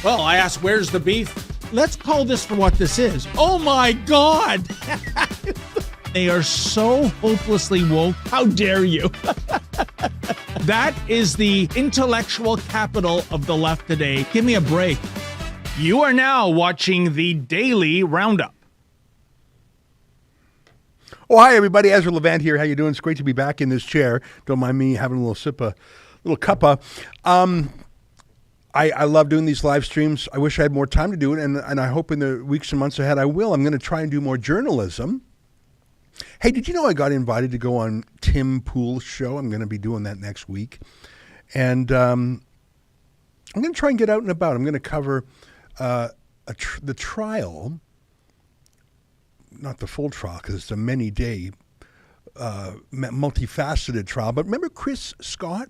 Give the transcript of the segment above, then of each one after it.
Well, I asked, where's the beef? Let's call this for what this is. Oh my God! They are so hopelessly woke. How dare you? That is the intellectual capital of the left today. Give me a break. You are now watching the Daily Roundup. Oh, hi, everybody. Ezra Levant here. How you doing? It's great to be back in this chair. Don't mind me having a little cuppa. I love doing these live streams. I wish I had more time to do it, and I hope in the weeks and months ahead I will. I'm going to try and do more journalism. Hey, did you know I got invited to go on Tim Pool's show? I'm going to be doing that next week. And I'm going to try and get out and about. I'm going to cover the trial, not the full trial because it's a many-day, multifaceted trial. But remember Chris Scott?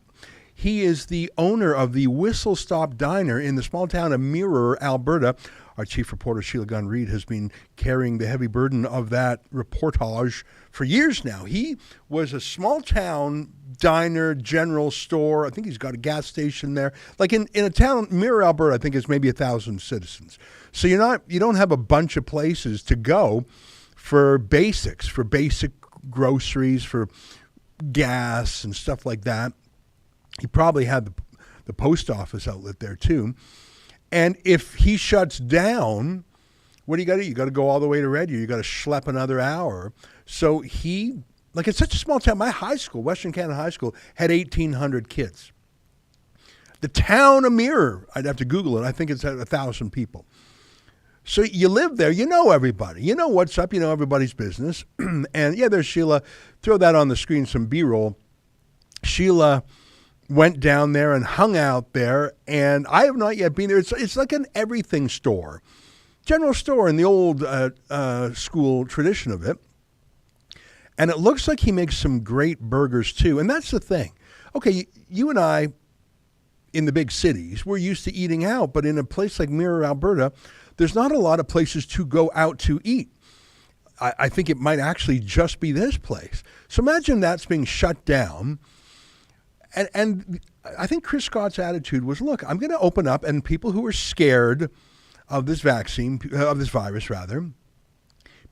He is the owner of the Whistle Stop Diner in the small town of Mirror, Alberta. Our chief reporter, Sheila Gunn-Reid, has been carrying the heavy burden of that reportage for years now. He was a small town diner, general store. I think he's got a gas station there. Like in a town, Mirror, Alberta, I think is maybe 1,000 citizens. So you don't have a bunch of places to go for basics, for basic groceries, for gas and stuff like that. He probably had the post office outlet there too. And if he shuts down, what do you got to do? You got to go all the way to Red Deer. You got to schlep another hour. So it's such a small town. My high school, Western Canada High School, had 1,800 kids. The town of Mirror, I'd have to Google it. I think it's at 1,000 people. So you live there. You know everybody. You know what's up. You know everybody's business. And yeah, there's Sheila. Throw that on the screen, some B-roll. Sheila went down there and hung out there, and I have not yet been there. It's like an everything store, general store in the old school tradition of it. And it looks like he makes some great burgers too. And that's the thing. Okay, you and I, in the big cities, we're used to eating out, but in a place like Mirror, Alberta, there's not a lot of places to go out to eat. I think it might actually just be this place. So imagine that's being shut down. And I think Chris Scott's attitude was, look, I'm going to open up, and people who are scared of this virus,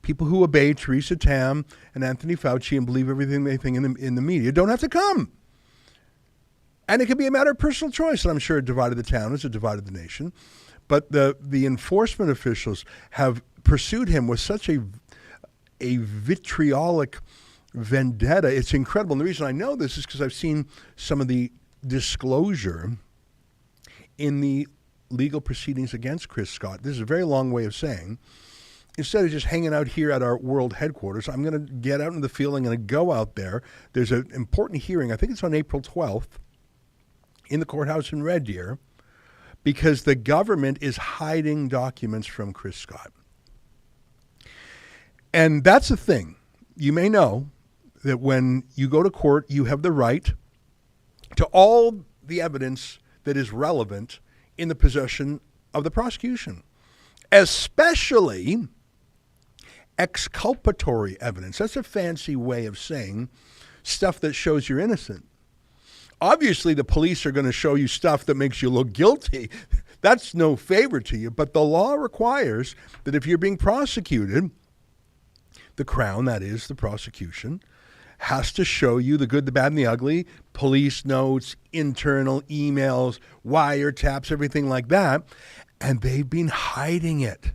people who obey Theresa Tam and Anthony Fauci and believe everything they think in the media don't have to come. And it could be a matter of personal choice, and I'm sure it divided the town as it divided the nation. But the enforcement officials have pursued him with such a vitriolic vendetta. It's incredible. And the reason I know this is because I've seen some of the disclosure in the legal proceedings against Chris Scott. This is a very long way of saying, instead of just hanging out here at our world headquarters, I'm going to get out into the field. I'm going to go out there. There's an important hearing. I think it's on April 12th in the courthouse in Red Deer, because the government is hiding documents from Chris Scott. And that's the thing. You may know that when you go to court, you have the right to all the evidence that is relevant in the possession of the prosecution, especially exculpatory evidence. That's a fancy way of saying stuff that shows you're innocent. Obviously, the police are going to show you stuff that makes you look guilty. That's no favor to you. But the law requires that if you're being prosecuted, the Crown, that is the prosecution, has to show you the good, the bad, and the ugly, police notes, internal emails, wiretaps, everything like that. And they've been hiding it.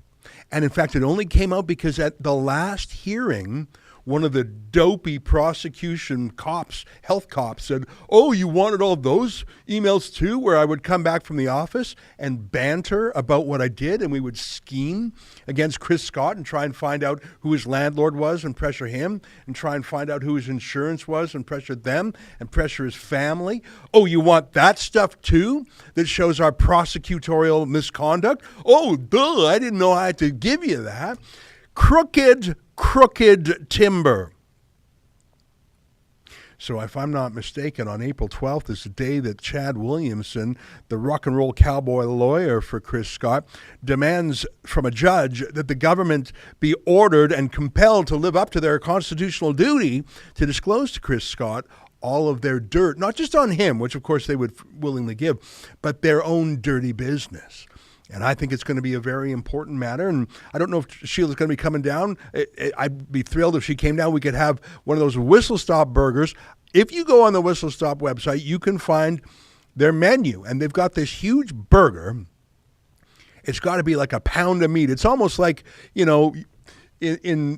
And in fact, it only came out because at the last hearing, one of the dopey prosecution cops, health cops, said, oh, you wanted all those emails too, where I would come back from the office and banter about what I did, and we would scheme against Chris Scott and try and find out who his landlord was and pressure him, and try and find out who his insurance was and pressure them and pressure his family. Oh, you want that stuff too that shows our prosecutorial misconduct? Oh, duh, I didn't know I had to give you that. Crooked timber. So if I'm not mistaken, on April 12th is the day that Chad Williamson, the rock and roll cowboy lawyer for Chris Scott, demands from a judge that the government be ordered and compelled to live up to their constitutional duty to disclose to Chris Scott all of their dirt, not just on him, which of course they would willingly give, but their own dirty business. And I think it's going to be a very important matter. And I don't know if Sheila's going to be coming down. I'd be thrilled if she came down. We could have one of those Whistle Stop burgers. If you go on the Whistle Stop website, you can find their menu. And they've got this huge burger. It's got to be like a pound of meat. It's almost like, in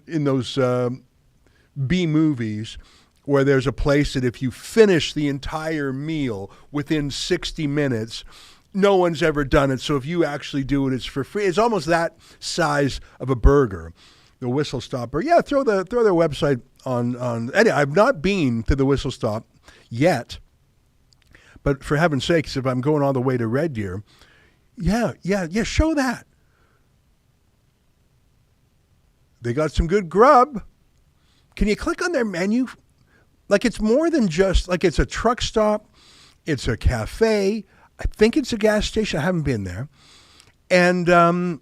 those B movies where there's a place that if you finish the entire meal within 60 minutes, no one's ever done it. So if you actually do it, it's for free. It's almost that size of a burger, the Whistle Stop burger. Yeah, throw their website on. Anyway, I've not been to the Whistle Stop yet, but for heaven's sakes, if I'm going all the way to Red Deer, yeah, show that. They got some good grub. Can you click on their menu? Like, it's more than just, like, it's a truck stop. It's a cafe. I think it's a gas station. I haven't been there. And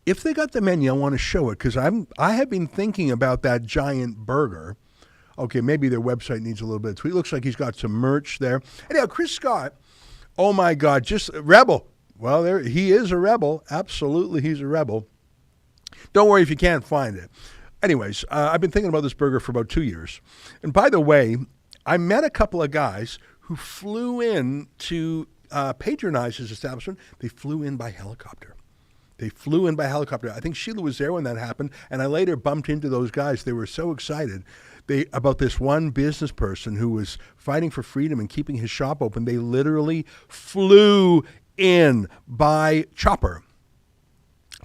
if they got the menu, I want to show it because I have been thinking about that giant burger. Okay, maybe their website needs a little bit of tweak. Looks like he's got some merch there. Anyhow, Chris Scott, oh my God, just a rebel. Well, he is a rebel. Absolutely, he's a rebel. Don't worry if you can't find it. Anyways, I've been thinking about this burger for about 2 years. And by the way, I met a couple of guys who flew in to patronize his establishment. They flew in by helicopter. I think Sheila was there when that happened, and I later bumped into those guys. They were so excited about this one business person who was fighting for freedom and keeping his shop open. They literally flew in by chopper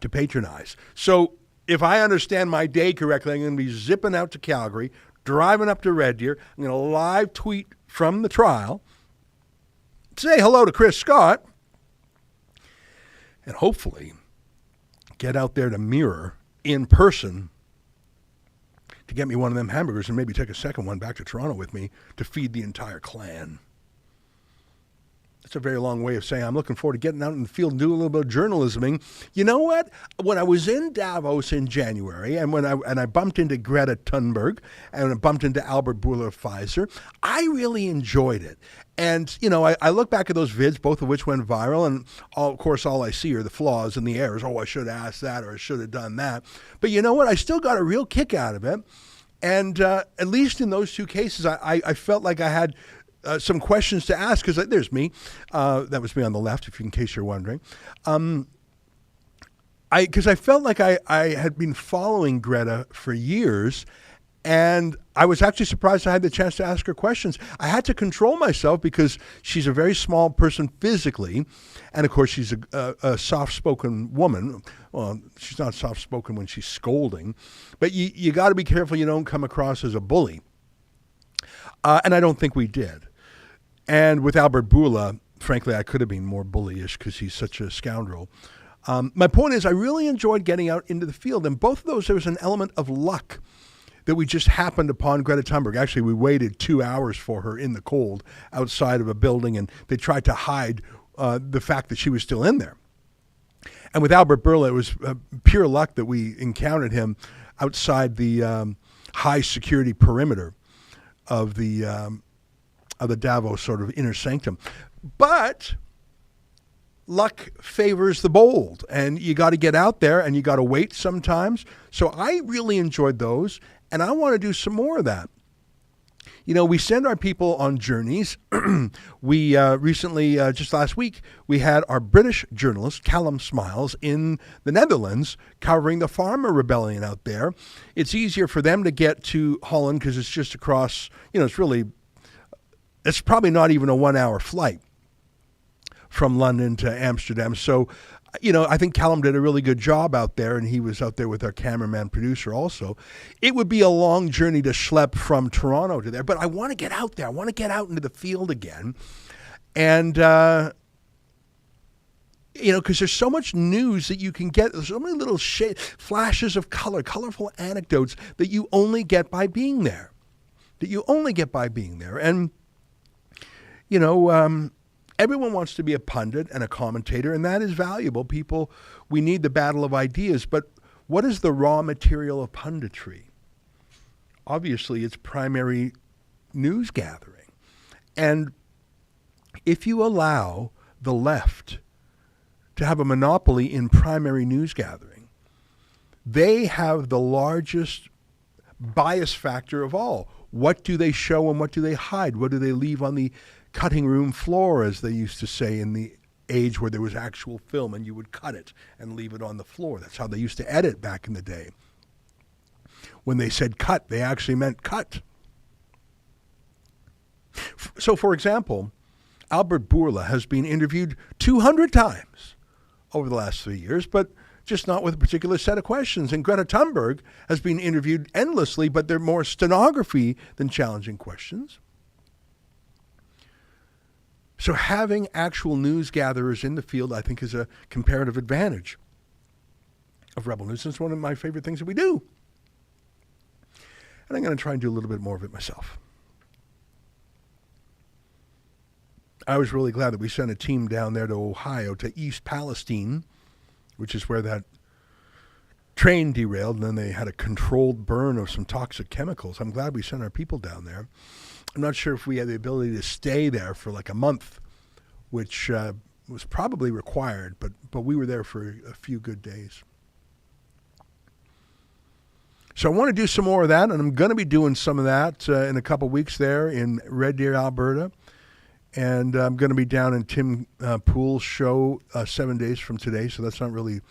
to patronize. So if I understand my day correctly, I'm going to be zipping out to Calgary, driving up to Red Deer. I'm going to live tweet from the trial, say hello to Chris Scott, and hopefully get out there to Mirror in person to get me one of them hamburgers and maybe take a second one back to Toronto with me to feed the entire clan. That's a very long way of saying I'm looking forward to getting out in the field and doing a little bit of journalisming. You know what? When I was in Davos in January, and I bumped into Greta Thunberg and I bumped into Albert Bourla of Pfizer, I really enjoyed it. And, I look back at those vids, both of which went viral, and of course all I see are the flaws and the errors. Oh, I should have asked that, or I should have done that. But you know what? I still got a real kick out of it. And at least in those two cases, I felt like I had some questions to ask, because there's me. That was me on the left, in case you're wondering. Because I felt like I had been following Greta for years, and I was actually surprised I had the chance to ask her questions. I had to control myself because she's a very small person physically, and of course she's a soft-spoken woman. Well, she's not soft-spoken when she's scolding, but you got to be careful you don't come across as a bully. And I don't think we did. And with Albert Bourla, frankly, I could have been more bullyish because he's such a scoundrel. My point is, I really enjoyed getting out into the field. And both of those, there was an element of luck that we just happened upon Greta Thunberg. Actually, we waited 2 hours for her in the cold outside of a building, and they tried to hide the fact that she was still in there. And with Albert Bourla, it was pure luck that we encountered him outside the high security perimeter of the Davos sort of inner sanctum. But luck favors the bold, and you got to get out there and you got to wait sometimes. So I really enjoyed those, and I want to do some more of that. We send our people on journeys. We recently, just last week, we had our British journalist, Callum Smiles, in the Netherlands covering the farmer rebellion out there. It's easier for them to get to Holland because it's just across, it's probably not even a 1 hour flight from London to Amsterdam. So, I think Callum did a really good job out there, and he was out there with our cameraman producer also. It would be a long journey to schlep from Toronto to there, but I want to get out there. I want to get out into the field again. And, because there's so much news that you can get. There's so many little flashes of color, colorful anecdotes that you only get by being there. And, everyone wants to be a pundit and a commentator, and that is valuable. We need the battle of ideas, but what is the raw material of punditry? Obviously, it's primary news gathering. And if you allow the left to have a monopoly in primary news gathering. They have the largest bias factor of all. What do they show and what do they hide? What do they leave on the cutting room floor, as they used to say in the age where there was actual film and you would cut it and leave it on the floor? That's how they used to edit back in the day. When they said cut, they actually meant cut. So, for example, Albert Bourla has been interviewed 200 times over the last 3 years, but just not with a particular set of questions. And Greta Thunberg has been interviewed endlessly, but they're more stenography than challenging questions. So having actual news gatherers in the field, I think, is a comparative advantage of Rebel News. It's one of my favorite things that we do. And I'm going to try and do a little bit more of it myself. I was really glad that we sent a team down there to Ohio, to East Palestine, which is where that train derailed, and then they had a controlled burn of some toxic chemicals. I'm glad we sent our people down there. I'm not sure if we had the ability to stay there for like a month, which was probably required, but we were there for a few good days. So I want to do some more of that, and I'm going to be doing some of that in a couple weeks there in Red Deer, Alberta. And I'm going to be down in Tim Poole's show 7 days from today, so that's not really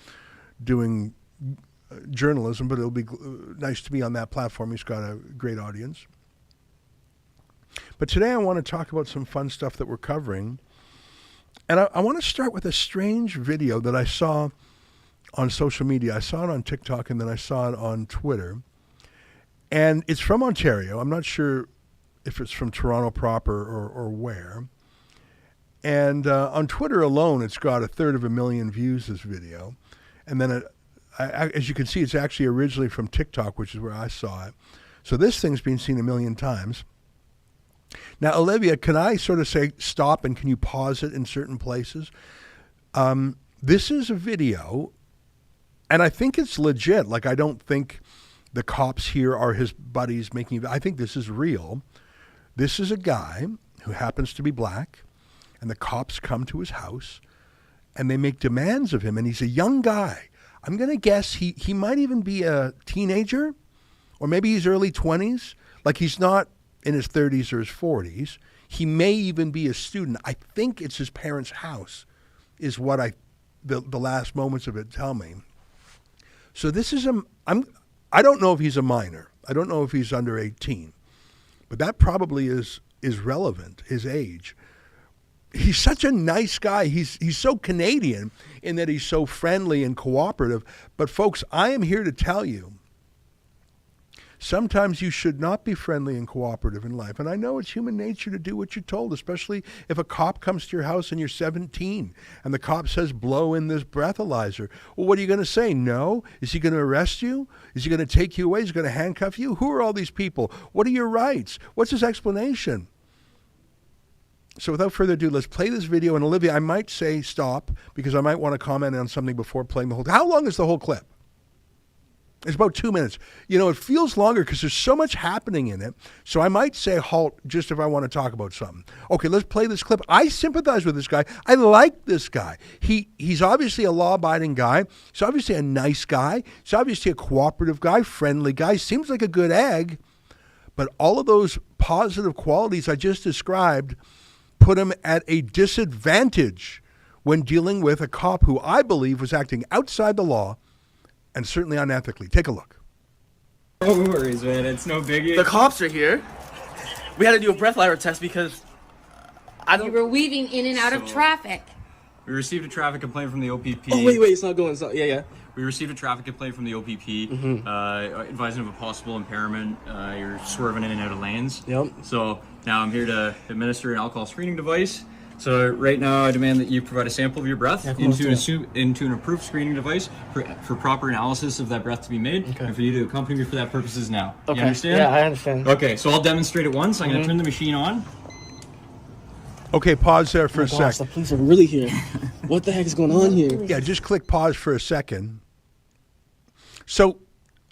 doing journalism, but it'll be nice to be on that platform. He's got a great audience. But today I want to talk about some fun stuff that we're covering. And I want to start with a strange video that I saw on social media. I saw it on TikTok, and then I saw it on Twitter. And it's from Ontario. I'm not sure if it's from Toronto proper or where. And on Twitter alone, it's got 330,000 views, this video. And then, as you can see, it's actually originally from TikTok, which is where I saw it. So this thing's been seen 1 million times. Now, Olivia, can I sort of say stop, and can you pause it in certain places? This is a video, and I think it's legit. Like, I don't think the cops here are his buddies making, I think this is real. This is a guy who happens to be black, and the cops come to his house, and they make demands of him, and he's a young guy. I'm going to guess he might even be a teenager, or maybe he's early 20s. Like, he's not in his 30s or his 40s. He may even be a student. I think it's his parents' house, is what the last moments of it tell me. So this is I don't know if he's a minor. I don't know if he's under 18. But that probably is relevant, his age. He's such a nice guy. He's so Canadian in that he's so friendly and cooperative. But folks, I am here to tell you, sometimes you should not be friendly and cooperative in life. And I know it's human nature to do what you're told, especially if a cop comes to your house and you're 17 and the cop says, blow in this breathalyzer. Well, what are you going to say? No? Is he going to arrest you? Is he going to take you away? Is he going to handcuff you? Who are all these people? What are your rights? What's his explanation? So without further ado, let's play this video. And Olivia, I might say stop because I might want to comment on something before playing the whole. How long is the whole clip? It's about 2 minutes. You know, it feels longer because there's so much happening in it. So I might say halt just if I want to talk about something. Okay, let's play this clip. I sympathize with this guy. I like this guy. He's obviously a law-abiding guy. He's obviously a nice guy. He's obviously a cooperative guy, friendly guy. Seems like a good egg. But all of those positive qualities I just described put him at a disadvantage when dealing with a cop who I believe was acting outside the law and certainly unethically. Take a look. No worries, man. It's no biggie. The cops are here. We had to do a breathalyzer test because You were weaving in and out of traffic. We received a traffic complaint from the OPP. Oh, wait, it's not going. Yeah. We received a traffic complaint from the OPP, advising of a possible impairment. You're swerving in and out of lanes. Yep. So now I'm here to administer an alcohol screening device. So right now I demand that you provide a sample of your breath into an approved screening device for proper analysis of that breath to be made, and for you to accompany me for that purposes now. Okay. You understand? Yeah, I understand. Okay, so I'll demonstrate it once. I'm going to turn the machine on. Okay, pause there for a Gosh, sec. the police are really here. What the heck is going on here? Yeah, just click pause for a second. So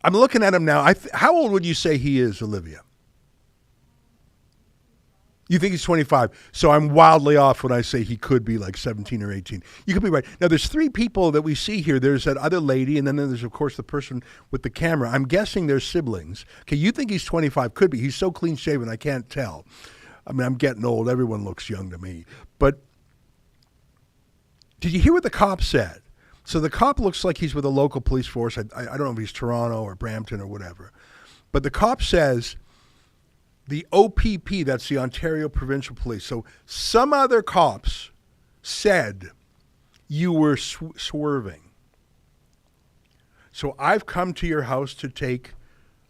I'm looking at him now. How old would you say he is, Olivia? You think he's 25. So I'm wildly off when I say he could be like 17 or 18. You could be right. Now, there's three people that we see here. There's that other lady, and then there's, of course, the person with the camera. I'm guessing they're siblings. Okay, you think he's 25. Could be. He's so clean-shaven, I can't tell. I mean, I'm getting old. Everyone looks young to me. But did you hear what the cop said? So the cop looks like he's with a local police force. I don't know if he's Toronto or Brampton or whatever. But the cop says the OPP, that's the Ontario Provincial Police. So some other cops said you were swerving. So I've come to your house to take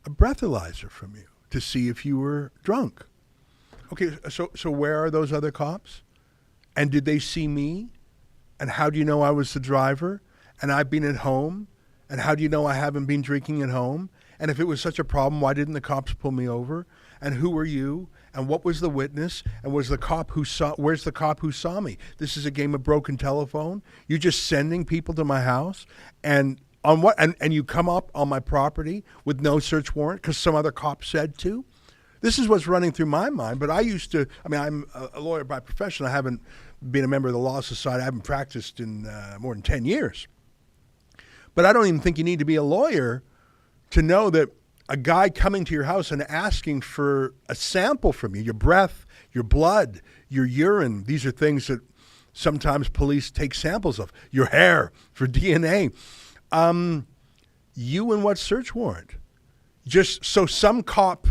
a breathalyzer from you to see if you were drunk. Okay, so where are those other cops? And did they see me? And how do you know I was the driver? And I've been at home? And how do you know I haven't been drinking at home? And if it was such a problem, why didn't the cops pull me over? And who were you? And what was the witness? And was the cop who saw? Where's the cop who saw me? This is a game of broken telephone. You're just sending people to my house, and on what? And you come up on my property with no search warrant because some other cop said to. This is what's running through my mind. But I used to. I mean, I'm a lawyer by profession. I haven't been a member of the Law Society. I haven't practiced in more than 10 years. But I don't even think you need to be a lawyer to know that a guy coming to your house and asking for a sample from you, your breath, your blood, your urine, these are things that sometimes police take samples of, your hair for DNA. You and what search warrant? Just so some cop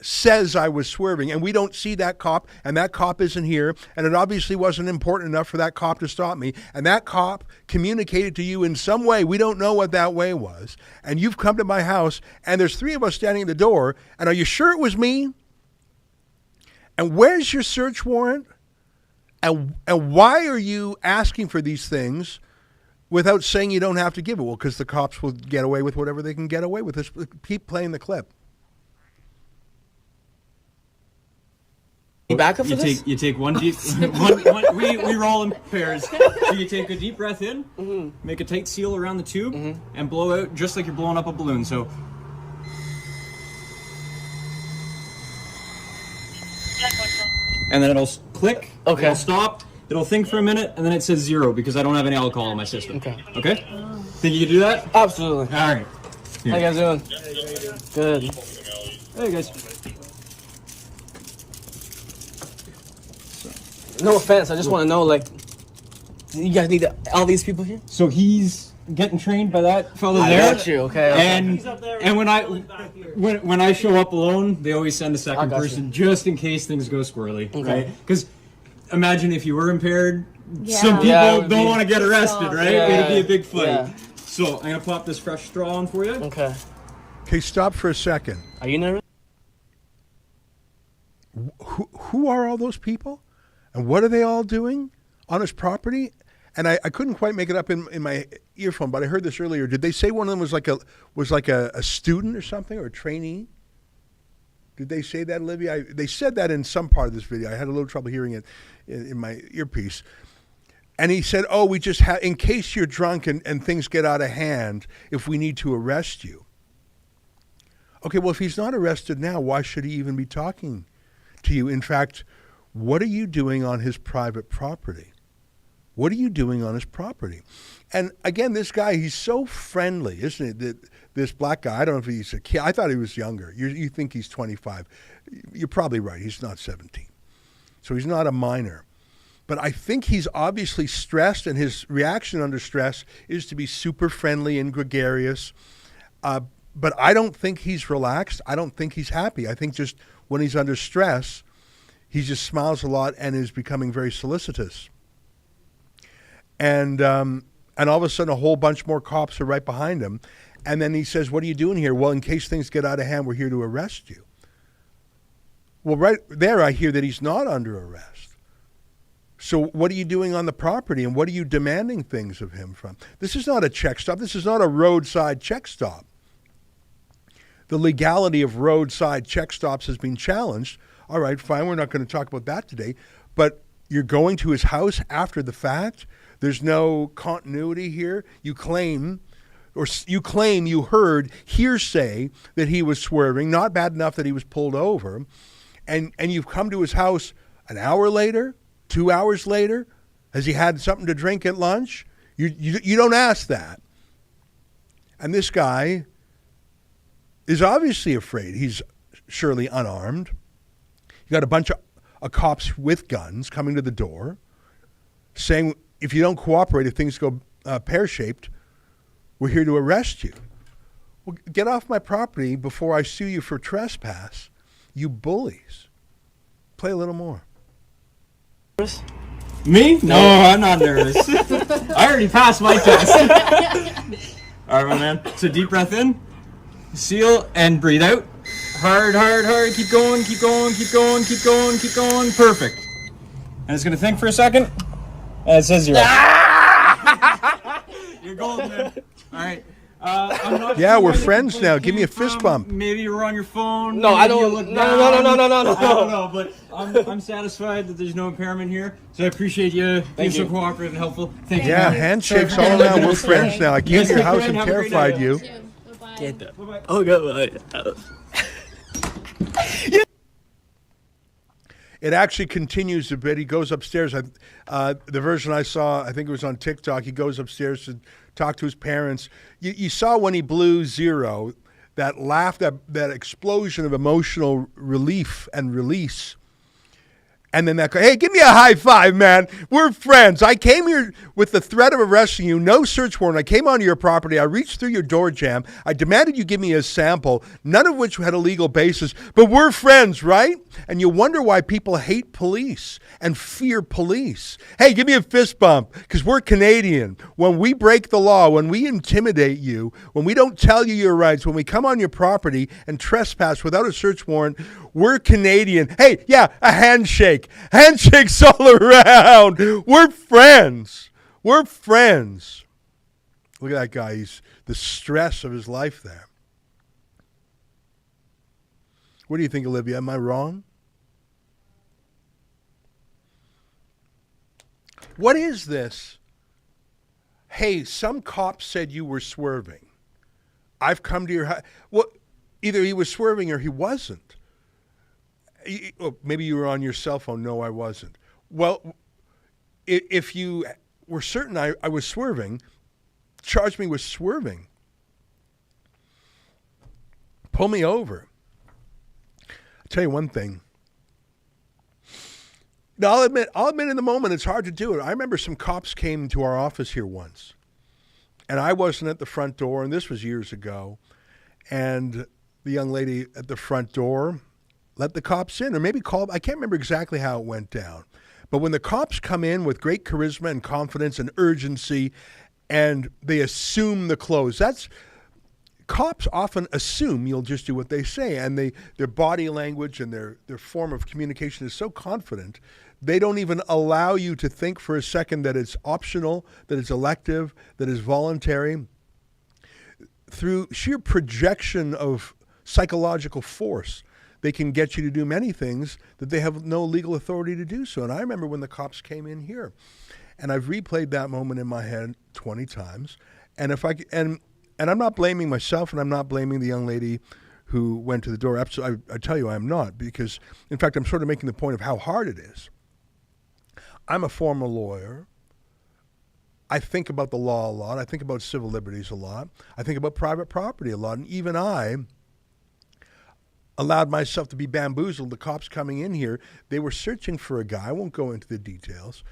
says I was swerving, and we don't see that cop, and that cop isn't here, and it obviously wasn't important enough for that cop to stop me, and that cop communicated to you in some way, we don't know what that way was, and you've come to my house, and there's three of us standing at the door, and are you sure it was me? And where's your search warrant? And why are you asking for these things without saying you don't have to give it? Well, because the cops will get away with whatever they can get away with. Keep playing the clip. Backup for this? You take one deep. We roll in pairs. So you take a deep breath in, make a tight seal around the tube, and blow out just like you're blowing up a balloon. So. And then it'll click. Okay. It'll stop. It'll think for a minute, and then it says 0 because I don't have any alcohol in my system. Okay. Okay. Think you can do that? Absolutely. All right. How you guys doing? Good. Hey guys. No offense, I just want to know, like, you guys need all these people here? So he's getting trained by that fellow I there. got you, okay. And when I show up alone, they always send a second person just in case things go squirrely, right? Because imagine if you were impaired, some people don't want to get arrested, right? It'd be a big fight. Yeah. So I'm gonna pop this fresh straw on for you. Okay. Okay, stop for a second. Are you nervous? Who are all those people? And what are they all doing on his property? And I couldn't quite make it up in my earphone, but I heard this earlier. Did they say one of them was like a student or something, or a trainee? Did they say that, Olivia? They said that in some part of this video. I had a little trouble hearing it in my earpiece. And he said, oh, we just have, in case you're drunk and things get out of hand, if we need to arrest you. Okay, well, if he's not arrested now, why should he even be talking to you? In fact, what are you doing on his private property? What are you doing on his property? And again, this guy, he's so friendly, isn't it? This black guy, I don't know if he's a kid. I thought he was younger. You think he's 25. You're probably right. He's not 17. So he's not a minor. But I think he's obviously stressed, and his reaction under stress is to be super friendly and gregarious. But I don't think he's relaxed. I don't think he's happy. I think just when he's under stress, he just smiles a lot and is becoming very solicitous. And all of a sudden, a whole bunch more cops are right behind him. And then he says, what are you doing here? Well, in case things get out of hand, we're here to arrest you. Well, right there, I hear that he's not under arrest. So what are you doing on the property, and what are you demanding things of him from? This is not a check stop. This is not a roadside check stop. The legality of roadside check stops has been challenged. All right, fine, we're not going to talk about that today. But you're going to his house after the fact. There's no continuity here. You claim you heard hearsay that he was swerving, not bad enough that he was pulled over. and you've come to his house an hour later, 2 hours later. Has he had something to drink at lunch? You don't ask that. And this guy is obviously afraid. He's surely unarmed. You got a bunch of cops with guns coming to the door saying, if you don't cooperate, if things go pear-shaped, we're here to arrest you. Well, get off my property before I sue you for trespass, you bullies. Play a little more. Me? No, I'm not nervous. I already passed my test. All right, my man. So deep breath in, seal, and breathe out. Hard, hard, hard. Keep going, keep going, keep going, keep going, keep going. Perfect. And it's going to think for a second. And it says 0. You're golden, man. All right. I'm not Yeah, sure we're where the friends complaint now. Give me a came fist from. bump. Maybe you were on your phone. No, I Maybe you don't. looked No, down. no, no, no, no, I don't no. know, but I'm satisfied that there's no impairment here. So I appreciate you being so you. cooperative and helpful. Thank you. Yeah, handshakes all around. We're friends now. I came to your house and terrified you. Bye-bye. Get that. Bye-bye. Oh, God. It actually continues a bit. He goes upstairs. The version I saw, I think it was on TikTok, he goes upstairs to talk to his parents. You saw when he blew 0, that laugh, that explosion of emotional relief and release. And then that guy, hey, give me a high five, man. We're friends. I came here with the threat of arresting you. No search warrant. I came onto your property. I reached through your door jamb. I demanded you give me a sample, none of which had a legal basis. But we're friends, right? And you wonder why people hate police and fear police. Hey, give me a fist bump because we're Canadian. When we break the law, when we intimidate you, when we don't tell you your rights, when we come on your property and trespass without a search warrant, we're Canadian. Hey, yeah, a handshake. Handshakes all around. We're friends. We're friends. Look at that guy. He's the stress of his life there. What do you think, Olivia? Am I wrong? What is this? Hey, some cop said you were swerving. I've come to your house. Well, either he was swerving or he wasn't. Maybe you were on your cell phone. No, I wasn't. Well, if you were certain I was swerving, charge me with swerving. Pull me over. I'll tell you one thing. Now, I'll admit in the moment it's hard to do it. I remember some cops came to our office here once, and I wasn't at the front door, and this was years ago, and the young lady at the front door let the cops in, or maybe called. I can't remember exactly how it went down. But when the cops come in with great charisma and confidence and urgency, and they assume the clothes, cops often assume you'll just do what they say, and their body language and their form of communication is so confident, they don't even allow you to think for a second that it's optional, that it's elective, that it's voluntary. Through sheer projection of psychological force, they can get you to do many things that they have no legal authority to do so. And I remember when the cops came in here, and I've replayed that moment in my head 20 times. And and I'm not blaming myself, and I'm not blaming the young lady who went to the door. Absolutely, I tell you I'm not, because in fact I'm sort of making the point of how hard it is. I'm a former lawyer. I think about the law a lot. I think about civil liberties a lot. I think about private property a lot. And even I allowed myself to be bamboozled. The cops coming in here, they were searching for a guy. I won't go into the details.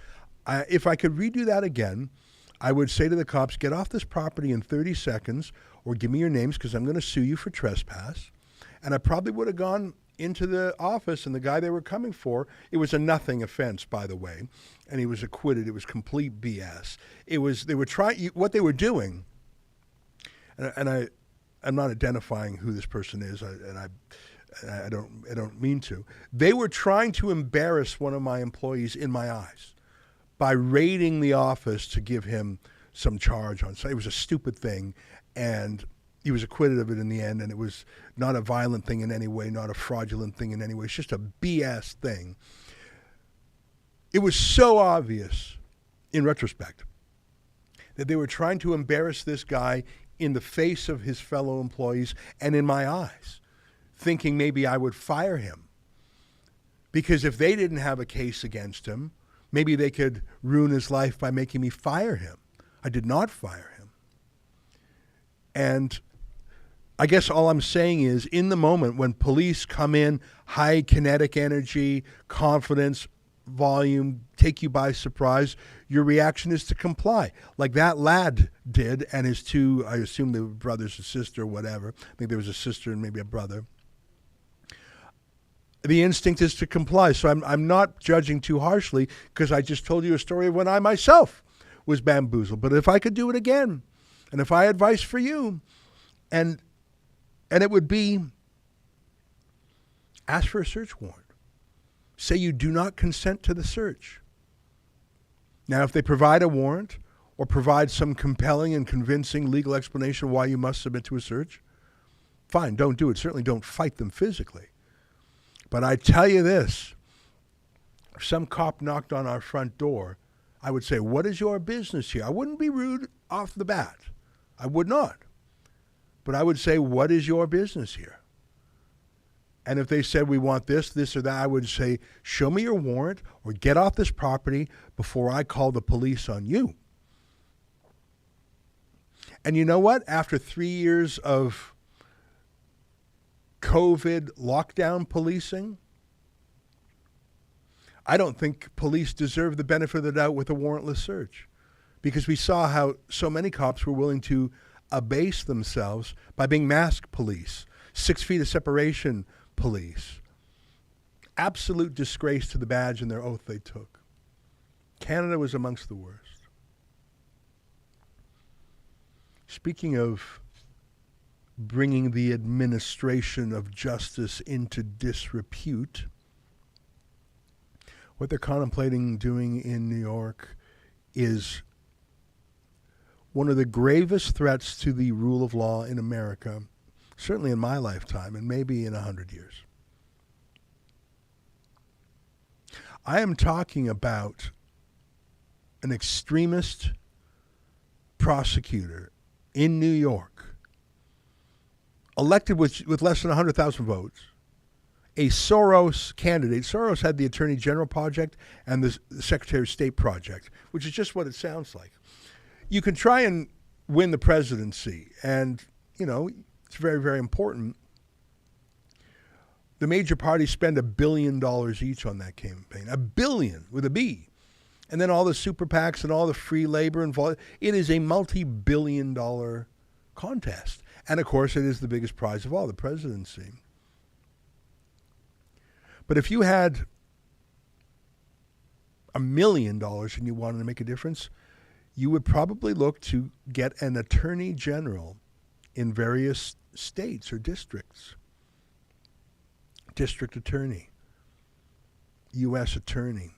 If I could redo that again, I would say to the cops, get off this property in 30 seconds or give me your names because I'm going to sue you for trespass. And I probably would have gone into the office, and the guy they were coming for, it was a nothing offense, by the way, and he was acquitted. It was complete BS. They were trying, what they were doing, and I'm not identifying who this person is, I don't mean to. They were trying to embarrass one of my employees in my eyes by raiding the office to give him some charge on. So it was a stupid thing, and he was acquitted of it in the end, and it was not a violent thing in any way, not a fraudulent thing in any way. It's just a BS thing. It was so obvious, in retrospect, that they were trying to embarrass this guy in the face of his fellow employees and in my eyes, thinking maybe I would fire him. Because if they didn't have a case against him, maybe they could ruin his life by making me fire him. I did not fire him. And I guess all I'm saying is, in the moment when police come in, high kinetic energy, confidence, volume, take you by surprise, your reaction is to comply. Like that lad did, and his two, I assume they were brothers or sister or whatever. I think there was a sister and maybe a brother. The instinct is to comply. So I'm not judging too harshly, because I just told you a story of when I myself was bamboozled. But if I could do it again, and if I had advice for you, and it would be, ask for a search warrant. Say you do not consent to the search. Now, if they provide a warrant or provide some compelling and convincing legal explanation why you must submit to a search, fine, don't do it. Certainly don't fight them physically. But I tell you this, if some cop knocked on our front door, I would say, what is your business here? I wouldn't be rude off the bat. I would not. But I would say, what is your business here? And if they said, we want this, this, or that, I would say, show me your warrant or get off this property before I call the police on you. And you know what? After 3 years of COVID lockdown policing, I don't think police deserve the benefit of the doubt with a warrantless search, because we saw how so many cops were willing to abase themselves by being masked police, 6 feet of separation police. Absolute disgrace to the badge and their oath they took. Canada was amongst the worst. Speaking of bringing the administration of justice into disrepute, what they're contemplating doing in New York is one of the gravest threats to the rule of law in America, certainly in my lifetime, and maybe in 100 years. I am talking about an extremist prosecutor in New York, elected with less than 100,000 votes, a Soros candidate. Soros had the Attorney General project and the Secretary of State project, which is just what it sounds like. You can try and win the presidency, and, you know, it's very, very important. The major parties spend $1 billion each on that campaign. $1 billion with a B. And then all the super PACs and all the free labor involved. It is a multi-billion-dollar contest. And, of course, it is the biggest prize of all, the presidency. But if you had $1 million and you wanted to make a difference, you would probably look to get an attorney general in various states or districts. District attorney, U.S. attorney.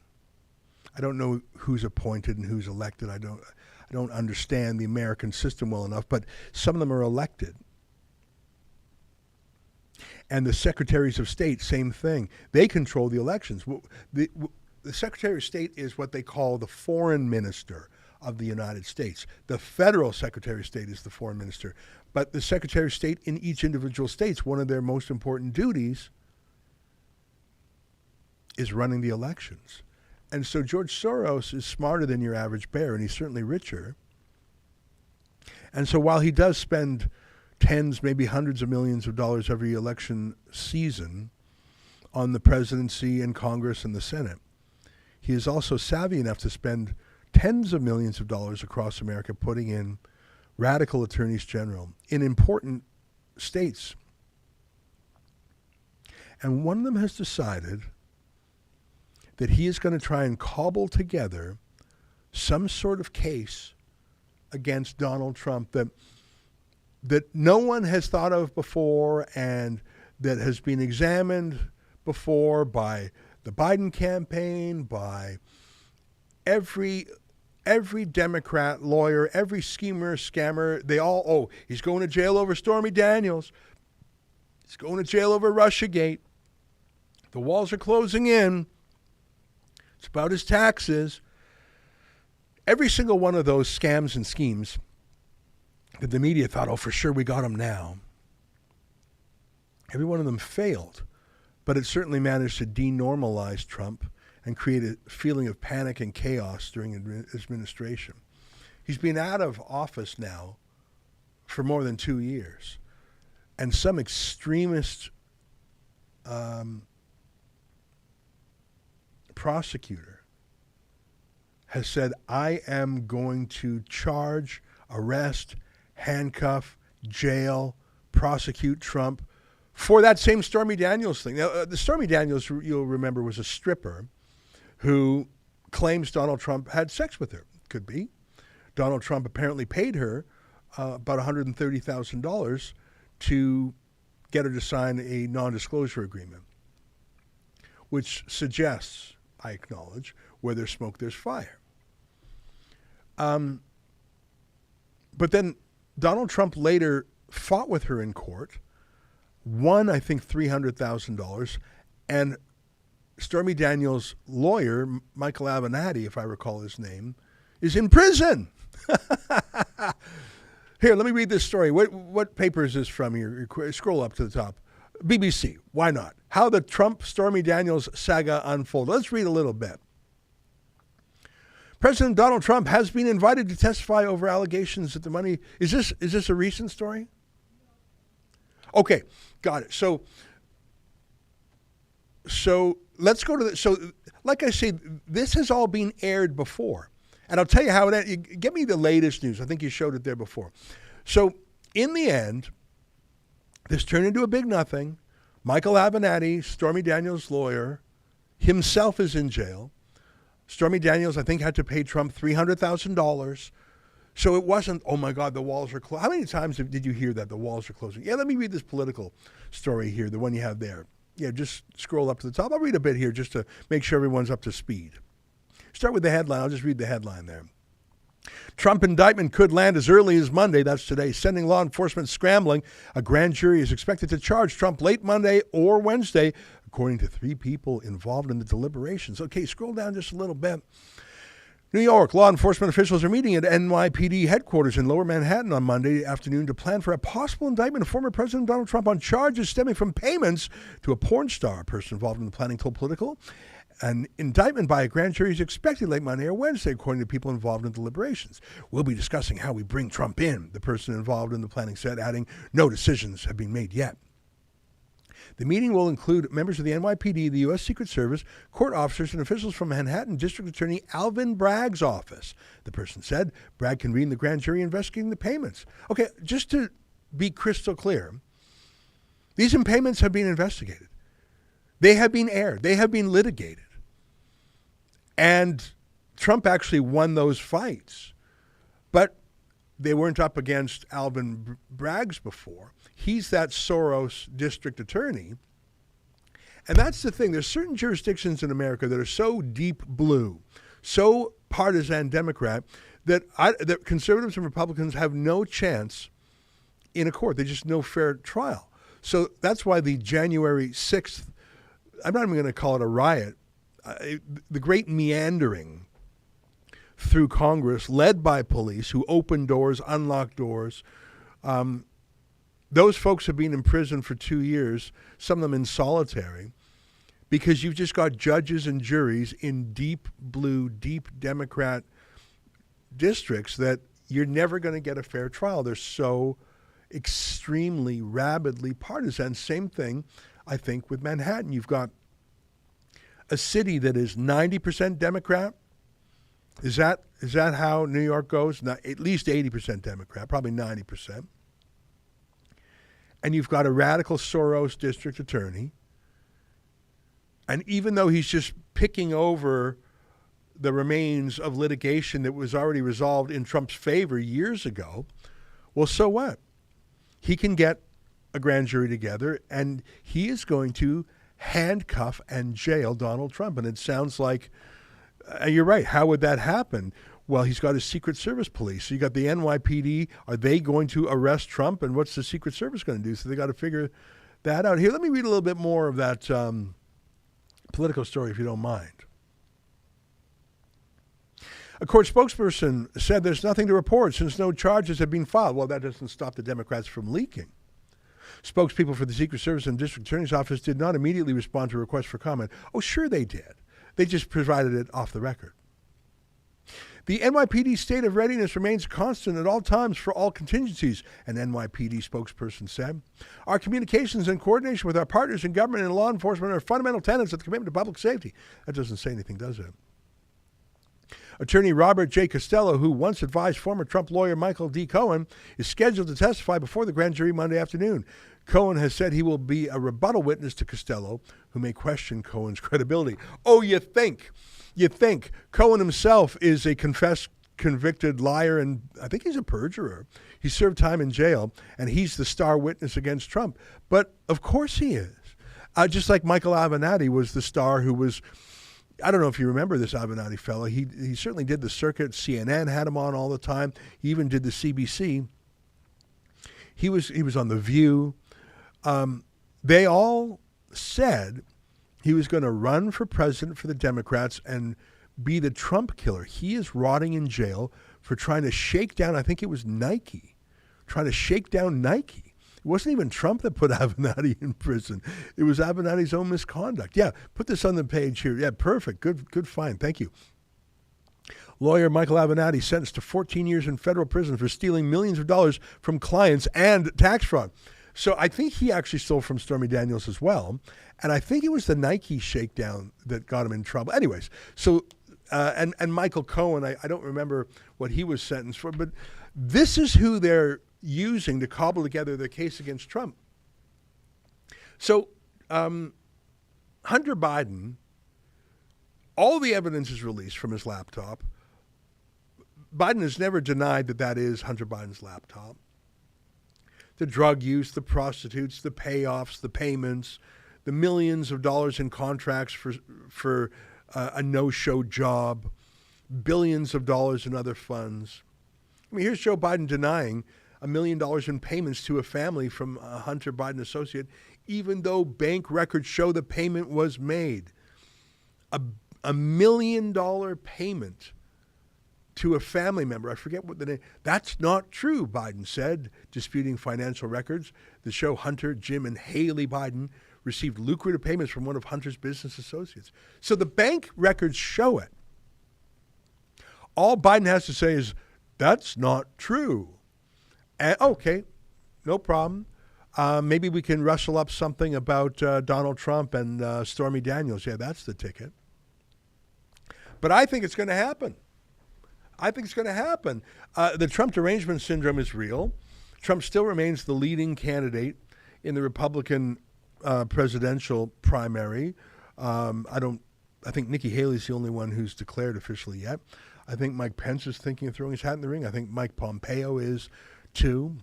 I don't know who's appointed and who's elected. I don't understand the American system well enough, but some of them are elected. And the secretaries of state, same thing. They control the elections. The Secretary of State is what they call the foreign minister of the United States. The federal Secretary of State is the foreign minister. But the Secretary of State in each individual state, one of their most important duties is running the elections. And so George Soros is smarter than your average bear, and he's certainly richer. And so while he does spend tens, maybe hundreds of millions of dollars every election season on the presidency and Congress and the Senate, he is also savvy enough to spend tens of millions of dollars across America putting in radical attorneys general in important states. And one of them has decided that he is going to try and cobble together some sort of case against Donald Trump that no one has thought of before, and that has been examined before by the Biden campaign, by every Democrat lawyer, every schemer, scammer. They all, he's going to jail over Stormy Daniels. He's going to jail over Russiagate. The walls are closing in. It's about his taxes. Every single one of those scams and schemes that the media thought, for sure we got him now. Every one of them failed but it certainly managed to denormalize Trump and create a feeling of panic and chaos during his administration. He's been out of office now for more than 2 years, and some extremist prosecutor has said, I am going to charge, arrest, handcuff, jail, prosecute Trump for that same Stormy Daniels thing. Now, the Stormy Daniels, you'll remember, was a stripper who claims Donald Trump had sex with her. Could be. Donald Trump apparently paid her about $130,000 to get her to sign a non-disclosure agreement, which suggests, I acknowledge, where there's smoke, there's fire. But then Donald Trump later fought with her in court, won, I think, $300,000, and Stormy Daniels' lawyer, Michael Avenatti, if I recall his name, is in prison. Here, let me read this story. What paper is this from here? Scroll up to the top. BBC, why not? How the Trump-Stormy Daniels saga unfolded. Let's read a little bit. President Donald Trump has been invited to testify over allegations that the money... Is this a recent story? Okay, got it. So let's go to the... So, like I say, this has all been aired before. And I'll tell you how it ended. Get me the latest news. I think you showed it there before. So, in the end, this turned into a big nothing. Michael Avenatti, Stormy Daniels' lawyer, himself is in jail. Stormy Daniels, I think, had to pay Trump $300,000. So it wasn't, oh my God, the walls are closed. How many times did you hear that, the walls are closing? Yeah, let me read this political story here, the one you have there. Yeah, just scroll up to the top. I'll read a bit here just to make sure everyone's up to speed. Start with the headline. I'll just read the headline there. Trump indictment could land as early as Monday, that's today, sending law enforcement scrambling. A grand jury is expected to charge Trump late Monday or Wednesday, according to 3 people involved in the deliberations. Okay, scroll down just a little bit. New York, law enforcement officials are meeting at NYPD headquarters in Lower Manhattan on Monday afternoon to plan for a possible indictment of former President Donald Trump on charges stemming from payments to a porn star. A person involved in the planning told Politico. An indictment by a grand jury is expected late Monday or Wednesday, according to people involved in deliberations. We'll be discussing how we bring Trump in, the person involved in the planning said, adding, no decisions have been made yet. The meeting will include members of the NYPD, the U.S. Secret Service, court officers, and officials from Manhattan District Attorney Alvin Bragg's office. The person said Bragg convened the grand jury investigating the payments. Okay, just to be crystal clear, these payments have been investigated. They have been aired. They have been litigated. And Trump actually won those fights. But they weren't up against Alvin Bragg's before. He's that Soros district attorney. And that's the thing. There's certain jurisdictions in America that are so deep blue, so partisan Democrat, that conservatives and Republicans have no chance in a court. They just no fair trial. So that's why the January 6th, I'm not even going to call it a riot, the great meandering through Congress, led by police who opened doors, unlocked doors. Those folks have been in prison for 2 years, some of them in solitary, because you've just got judges and juries in deep blue, deep Democrat districts that you're never going to get a fair trial. They're so extremely, rabidly partisan. Same thing, I think, with Manhattan. You've got a city that is 90% Democrat. Is that how New York goes? Not, at least 80% Democrat, probably 90%. And you've got a radical Soros district attorney. And even though he's just picking over the remains of litigation that was already resolved in Trump's favor years ago, well, so what? He can get a grand jury together, and he is going to handcuff and jail Donald Trump. And it sounds like, you're right, how would that happen? Well, he's got his Secret Service police. So you got the NYPD. Are they going to arrest Trump? And what's the Secret Service going to do? So they got to figure that out. Here, let me read a little bit more of that political story, if you don't mind. A court spokesperson said there's nothing to report since no charges have been filed. Well, that doesn't stop the Democrats from leaking. Spokespeople for the Secret Service and District Attorney's Office did not immediately respond to a request for comment. Oh, sure they did. They just provided it off the record. The NYPD state of readiness remains constant at all times for all contingencies, an NYPD spokesperson said. Our communications and coordination with our partners in government and law enforcement are fundamental tenets of the commitment to public safety. That doesn't say anything, does it? Attorney Robert J. Costello, who once advised former Trump lawyer Michael D. Cohen, is scheduled to testify before the grand jury Monday afternoon. Cohen has said he will be a rebuttal witness to Costello, who may question Cohen's credibility. Oh, you think? Cohen himself is a confessed convicted liar, and I think he's a perjurer. He served time in jail, and he's the star witness against Trump. But of course he is. Just like Michael Avenatti was the star who was, I don't know if you remember this Avenatti fellow. He certainly did the circuit. CNN had him on all the time. He even did the CBC. He was on The View. They all said he was going to run for president for the Democrats and be the Trump killer. He is rotting in jail for trying to shake down, I think it was Nike, trying to shake down Nike. It wasn't even Trump that put Avenatti in prison. It was Avenatti's own misconduct. Yeah, put this on the page here. Yeah, perfect. Good find. Thank you. Lawyer Michael Avenatti sentenced to 14 years in federal prison for stealing millions of dollars from clients and tax fraud. So I think he actually stole from Stormy Daniels as well. And I think it was the Nike shakedown that got him in trouble. Anyways, so, and Michael Cohen, I don't remember what he was sentenced for, but this is who they're using to cobble together their case against Trump. So Hunter Biden, all the evidence is released from his laptop. Biden has never denied that that is Hunter Biden's laptop. The drug use, the prostitutes, the payoffs, the payments, the millions of dollars in contracts for a no-show job, billions of dollars in other funds. I mean, here's Joe Biden denying $1 million in payments to a family from a Hunter Biden associate, even though bank records show the payment was made. $1 million payment to a family member. I forget what the name. That's not true, Biden said, disputing financial records that show Hunter, Jim, and Haley Biden received lucrative payments from one of Hunter's business associates. So the bank records show it. All Biden has to say is, that's not true. And, okay, no problem. Maybe we can rustle up something about Donald Trump and Stormy Daniels. Yeah, that's the ticket. But I think it's going to happen. The Trump derangement syndrome is real. Trump still remains the leading candidate in the Republican presidential primary. I think Nikki Haley's the only one who's declared officially yet. I think Mike Pence is thinking of throwing his hat in the ring. I think Mike Pompeo is too.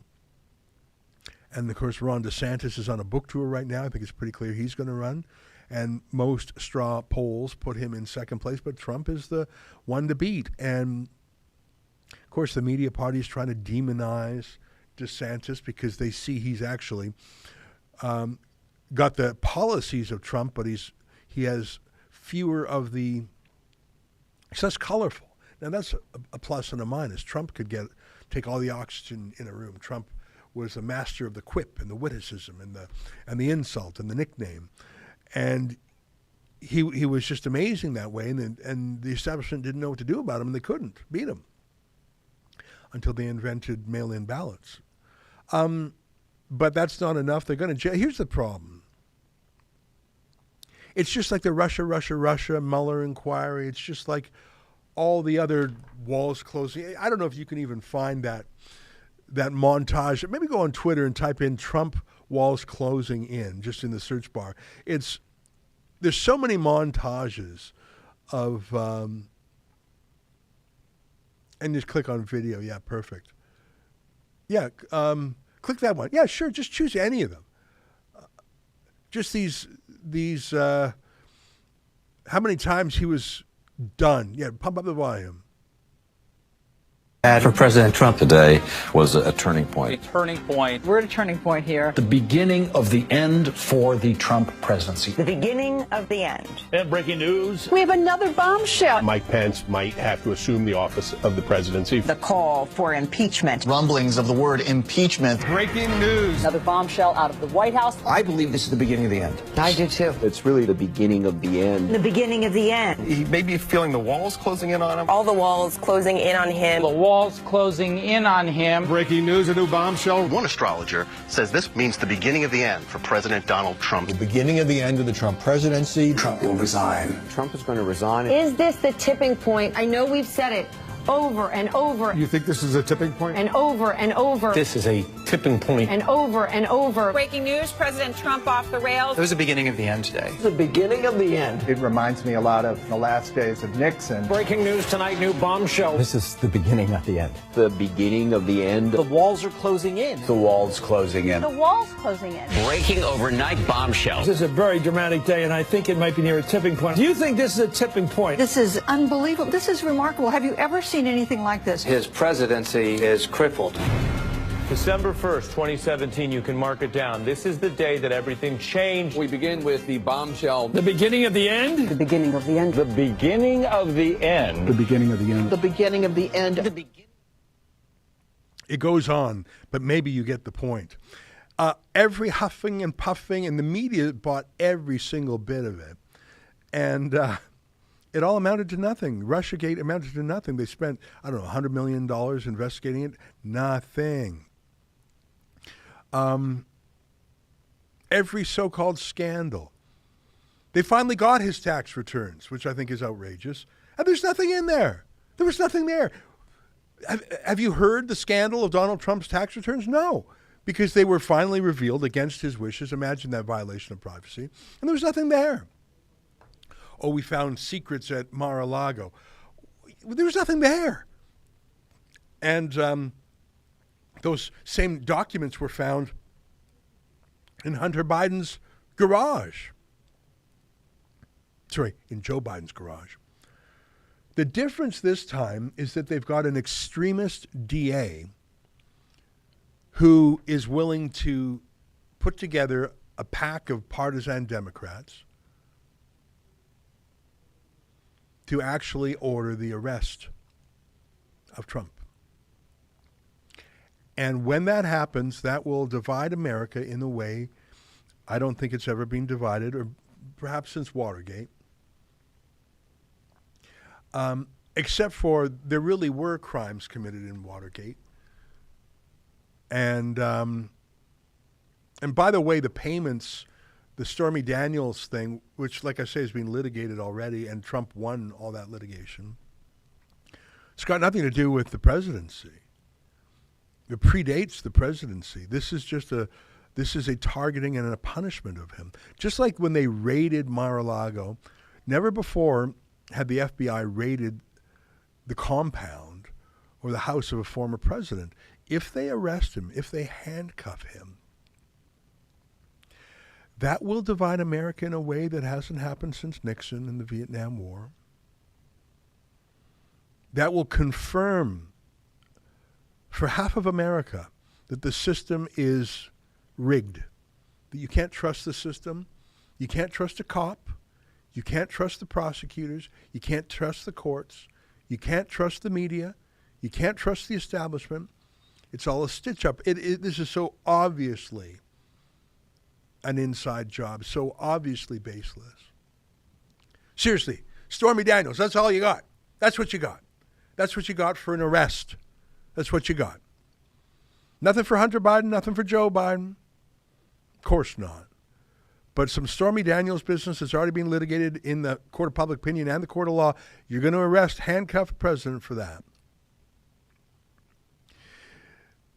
And of course, Ron DeSantis is on a book tour right now. I think it's pretty clear he's going to run. And most straw polls put him in second place, but Trump is the one to beat. And of course, the media party is trying to demonize DeSantis because they see he's actually got the policies of Trump, but he has fewer of the. He's less colorful. Now that's a plus and a minus. Trump could take all the oxygen in a room. Trump was a master of the quip and the witticism and the insult and the nickname, and he was just amazing that way. And the establishment didn't know what to do about him, and they couldn't beat him until they invented mail-in ballots. But that's not enough. They're going to jail. Here's the problem. It's just like the Russia Mueller inquiry. It's just like all the other walls closing. I don't know if you can even find that montage. Maybe go on Twitter and type in Trump walls closing in, just in the search bar. There's so many montages of, and just click on video. Yeah, perfect. Yeah, click that one. Yeah, sure, just choose any of them. Just these how many times he was done. Yeah, pump up the volume. For President Trump. Today was a turning point. Turning point. We're at a turning point here. The beginning of the end for the Trump presidency. The beginning of the end. And breaking news. We have another bombshell. Mike Pence might have to assume the office of the presidency. The call for impeachment. Rumblings of the word impeachment. Breaking news. Another bombshell out of the White House. I believe this is the beginning of the end. I do too. It's really the beginning of the end. The beginning of the end. He may be feeling the walls closing in on him. All the walls closing in on him. The walls closing in on him. Breaking news, a new bombshell. One astrologer says this means the beginning of the end for President Donald Trump. The beginning of the end of the Trump presidency. Trump will resign. Trump is going to resign. Is this the tipping point? I know we've said it over and over. You think this is a tipping point? And over and over. This is a tipping point. And over and over. Breaking news, President Trump off the rails. It was the beginning of the end today. The beginning of the end. It reminds me a lot of the last days of Nixon. Breaking news tonight, new bombshell. This is the beginning of the end. The beginning of the end. The walls are closing in. The walls closing in. The walls closing in. Breaking overnight bombshell. This is a very dramatic day, and I think it might be near a tipping point. Do you think this is a tipping point? This is unbelievable. This is remarkable. Have you ever seen anything like this? His presidency is crippled. December 1st, 2017, you can mark it down. This is the day that everything changed. We begin with the bombshell. The beginning of the end? The beginning of the end. The beginning of the end. The beginning of the end. The beginning of the end. It goes on, but maybe you get the point. Every huffing and puffing, and the media bought every single bit of it. And it all amounted to nothing. Russiagate amounted to nothing. They spent, I don't know, $100 million investigating it. Nothing. Every so-called scandal. They finally got his tax returns, which I think is outrageous. And there's nothing in there. There was nothing there. Have you heard the scandal of Donald Trump's tax returns? No, because they were finally revealed against his wishes. Imagine that violation of privacy. And there was nothing there. Oh, we found secrets at Mar-a-Lago. There was nothing there. And those same documents were found in Hunter Biden's garage. Sorry, in Joe Biden's garage. The difference this time is that they've got an extremist DA who is willing to put together a pack of partisan Democrats to actually order the arrest of Trump. And when that happens, that will divide America in a way I don't think it's ever been divided, or perhaps since Watergate. Except for there really were crimes committed in Watergate. And by the way, the payments, the Stormy Daniels thing, which, like I say, has been litigated already, and Trump won all that litigation, it's got nothing to do with the presidency. It predates the presidency. This is a targeting and a punishment of him. Just like when they raided Mar-a-Lago, never before had the FBI raided the compound or the house of a former president. If they arrest him, if they handcuff him, that will divide America in a way that hasn't happened since Nixon and the Vietnam War. That will confirm for half of America that the system is rigged, that you can't trust the system, you can't trust a cop, you can't trust the prosecutors, you can't trust the courts, you can't trust the media, you can't trust the establishment. It's all a stitch-up. This is so obviously an inside job, so obviously baseless. Seriously, Stormy Daniels, that's all you got. That's what you got. That's what you got for an arrest. That's what you got. Nothing for Hunter Biden, nothing for Joe Biden. Of course not. But some Stormy Daniels business that's already been litigated in the court of public opinion and the court of law. You're going to arrest, handcuff the president for that.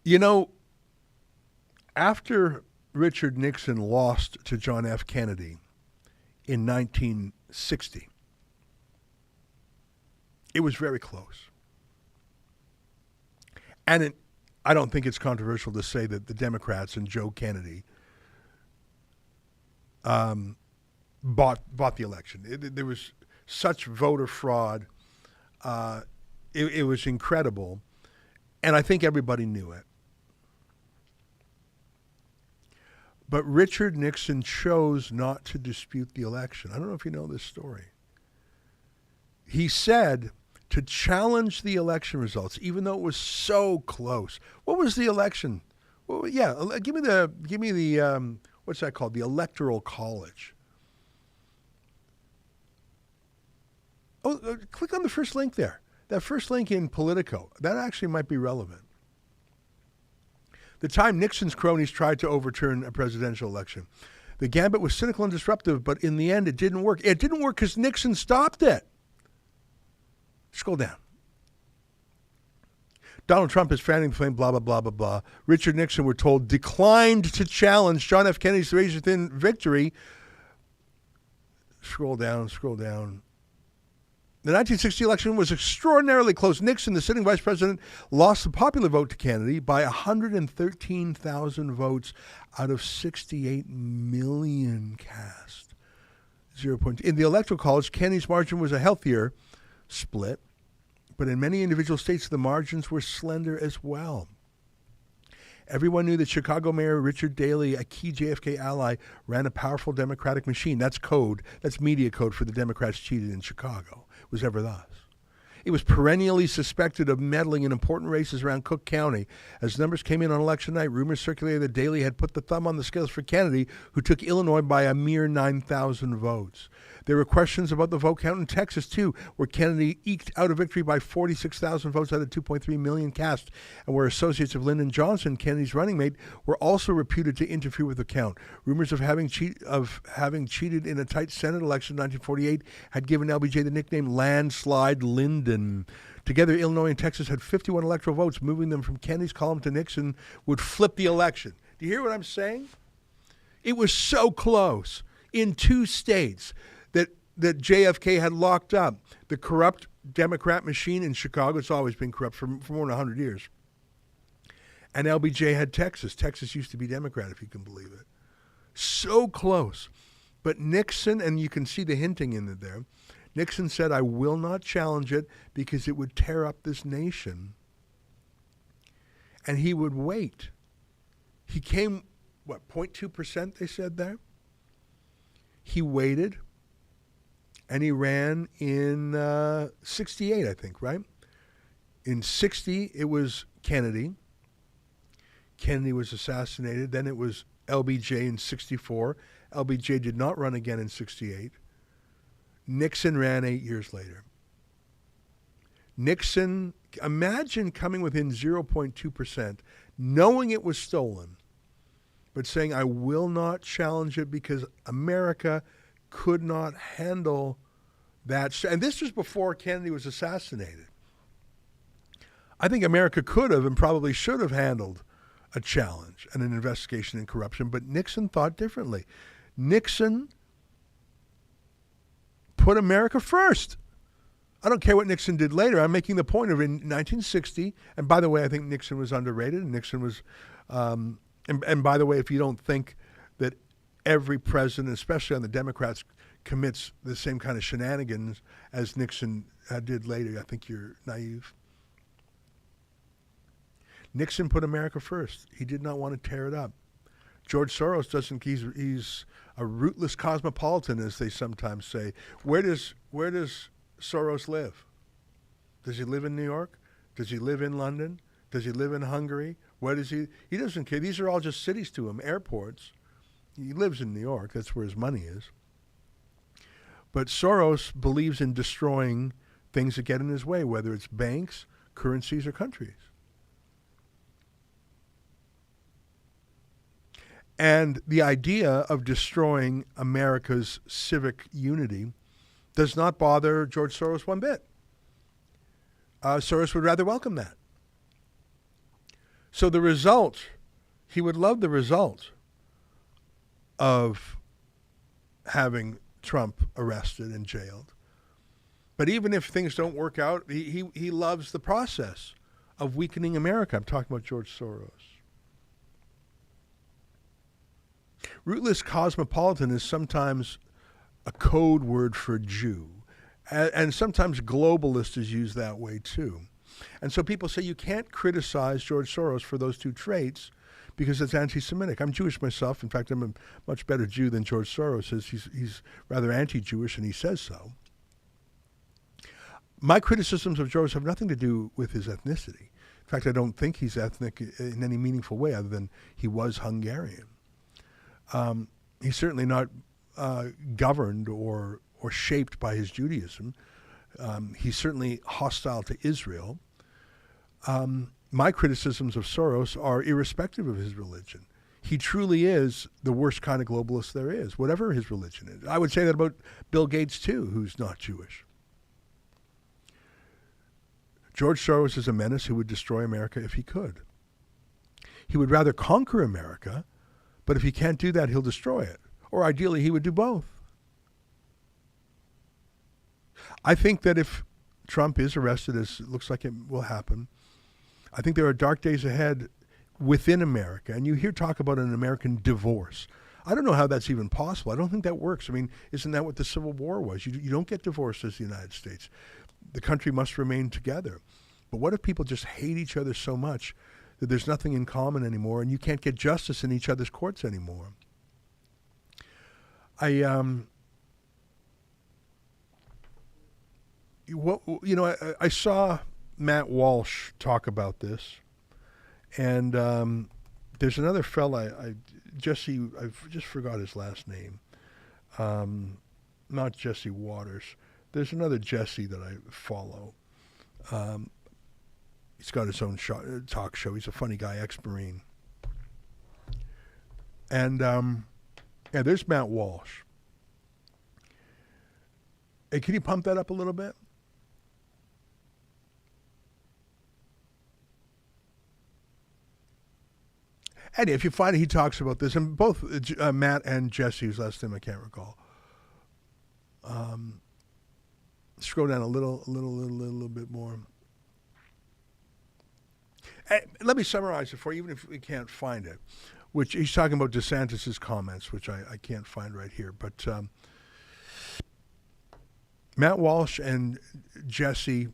You know, after Richard Nixon lost to John F. Kennedy in 1960, it was very close. And I don't think it's controversial to say that the Democrats and Joe Kennedy bought the election. There was such voter fraud. It was incredible. And I think everybody knew it. But Richard Nixon chose not to dispute the election. I don't know if you know this story. He said to challenge the election results, even though it was so close. What was the election? Well, yeah, give me the what's that called? The Electoral College. Oh, click on the first link there. That first link in Politico. That actually might be relevant. The time Nixon's cronies tried to overturn a presidential election. The gambit was cynical and disruptive, but in the end, it didn't work. It didn't work because Nixon stopped it. Scroll down. Donald Trump is fanning the flame, blah, blah, blah, blah, blah. Richard Nixon, we're told, declined to challenge John F. Kennedy's razor-thin victory. Scroll down, scroll down. The 1960 election was extraordinarily close. Nixon, the sitting vice president, lost the popular vote to Kennedy by 113,000 votes out of 68 million cast. 0. In the Electoral College, Kennedy's margin was a healthier split, but in many individual states, the margins were slender as well. Everyone knew that Chicago Mayor Richard Daley, a key JFK ally, ran a powerful Democratic machine. That's code. That's media code for the Democrats cheated in Chicago. It was ever thus. It was perennially suspected of meddling in important races around Cook County. As numbers came in on election night, rumors circulated that Daley had put the thumb on the scales for Kennedy, who took Illinois by a mere 9,000 votes. There were questions about the vote count in Texas, too, where Kennedy eked out a victory by 46,000 votes out of 2.3 million cast, and where associates of Lyndon Johnson, Kennedy's running mate, were also reputed to interfere with the count. Rumors of having cheated in a tight Senate election in 1948 had given LBJ the nickname Landslide Lyndon. Together, Illinois and Texas had 51 electoral votes. Moving them from Kennedy's column to Nixon would flip the election. Do you hear what I'm saying? It was so close in two states that JFK had locked up the corrupt Democrat machine in Chicago. It's always been corrupt for more than 100 years. And LBJ had Texas. Texas used to be Democrat, if you can believe it. So close. But Nixon, and you can see the hinting in it there, Nixon said, I will not challenge it because it would tear up this nation. And he would wait. He came, 0.2% they said there? He waited. And he ran in 68, I think, right? In 60, it was Kennedy. Kennedy was assassinated. Then it was LBJ in 64. LBJ did not run again in 68. Nixon ran 8 years later. Nixon, imagine coming within 0.2%, knowing it was stolen, but saying, I will not challenge it because America could not handle that. And this was before Kennedy was assassinated. I think America could have and probably should have handled a challenge and an investigation in corruption, but Nixon thought differently. Nixon put America first. I don't care what Nixon did later. I'm making the point of in 1960, and by the way, I think Nixon was underrated, and Nixon was, and by the way, if you don't think that every president, especially on the Democrats, commits the same kind of shenanigans as Nixon did later, I think you're naive. Nixon put America first. He did not want to tear it up. George Soros doesn't. He's a rootless cosmopolitan, as they sometimes say. Where does Soros live? Does he live in New York? Does he live in London? Does he live in Hungary? Where does he? He doesn't care. These are all just cities to him, airports. He lives in New York. That's where his money is. But Soros believes in destroying things that get in his way, whether it's banks, currencies, or countries. And the idea of destroying America's civic unity does not bother George Soros one bit. Soros would rather welcome that. So the result, he would love the result of having Trump arrested and jailed. But even if things don't work out, he loves the process of weakening America. I'm talking about George Soros. Rootless cosmopolitan is sometimes a code word for Jew. And sometimes globalist is used that way too. And so people say you can't criticize George Soros for those two traits because it's anti-Semitic. I'm Jewish myself. In fact, I'm a much better Jew than George Soros is. He's rather anti-Jewish, and he says so. My criticisms of George have nothing to do with his ethnicity. In fact, I don't think he's ethnic in any meaningful way other than he was Hungarian. He's certainly not governed or shaped by his Judaism. He's certainly hostile to Israel. My criticisms of Soros are irrespective of his religion. He truly is the worst kind of globalist there is, whatever his religion is. I would say that about Bill Gates, too, who's not Jewish. George Soros is a menace who would destroy America if he could. He would rather conquer America, but if he can't do that, he'll destroy it. Or ideally, he would do both. I think that if Trump is arrested, as it looks like it will happen, I think there are dark days ahead within America. And you hear talk about an American divorce. I don't know how that's even possible. I don't think that works. I mean, isn't that what the Civil War was? You don't get divorced as the United States. The country must remain together. But what if people just hate each other so much that there's nothing in common anymore and you can't get justice in each other's courts anymore? I saw Matt Walsh talk about this, and there's another fella, Jesse, I've just forgot his last name, not Jesse Waters. There's another Jesse that I follow. He's got his own talk show. He's a funny guy, ex-Marine. And there's Matt Walsh. Hey, can you pump that up a little bit? And if you find it, he talks about this, and both Matt and Jesse, whose last name I can't recall. Scroll down a little bit more. Let me summarize it for you, even if we can't find it. Which he's talking about DeSantis's comments, which I can't find right here. But Matt Walsh and Jesse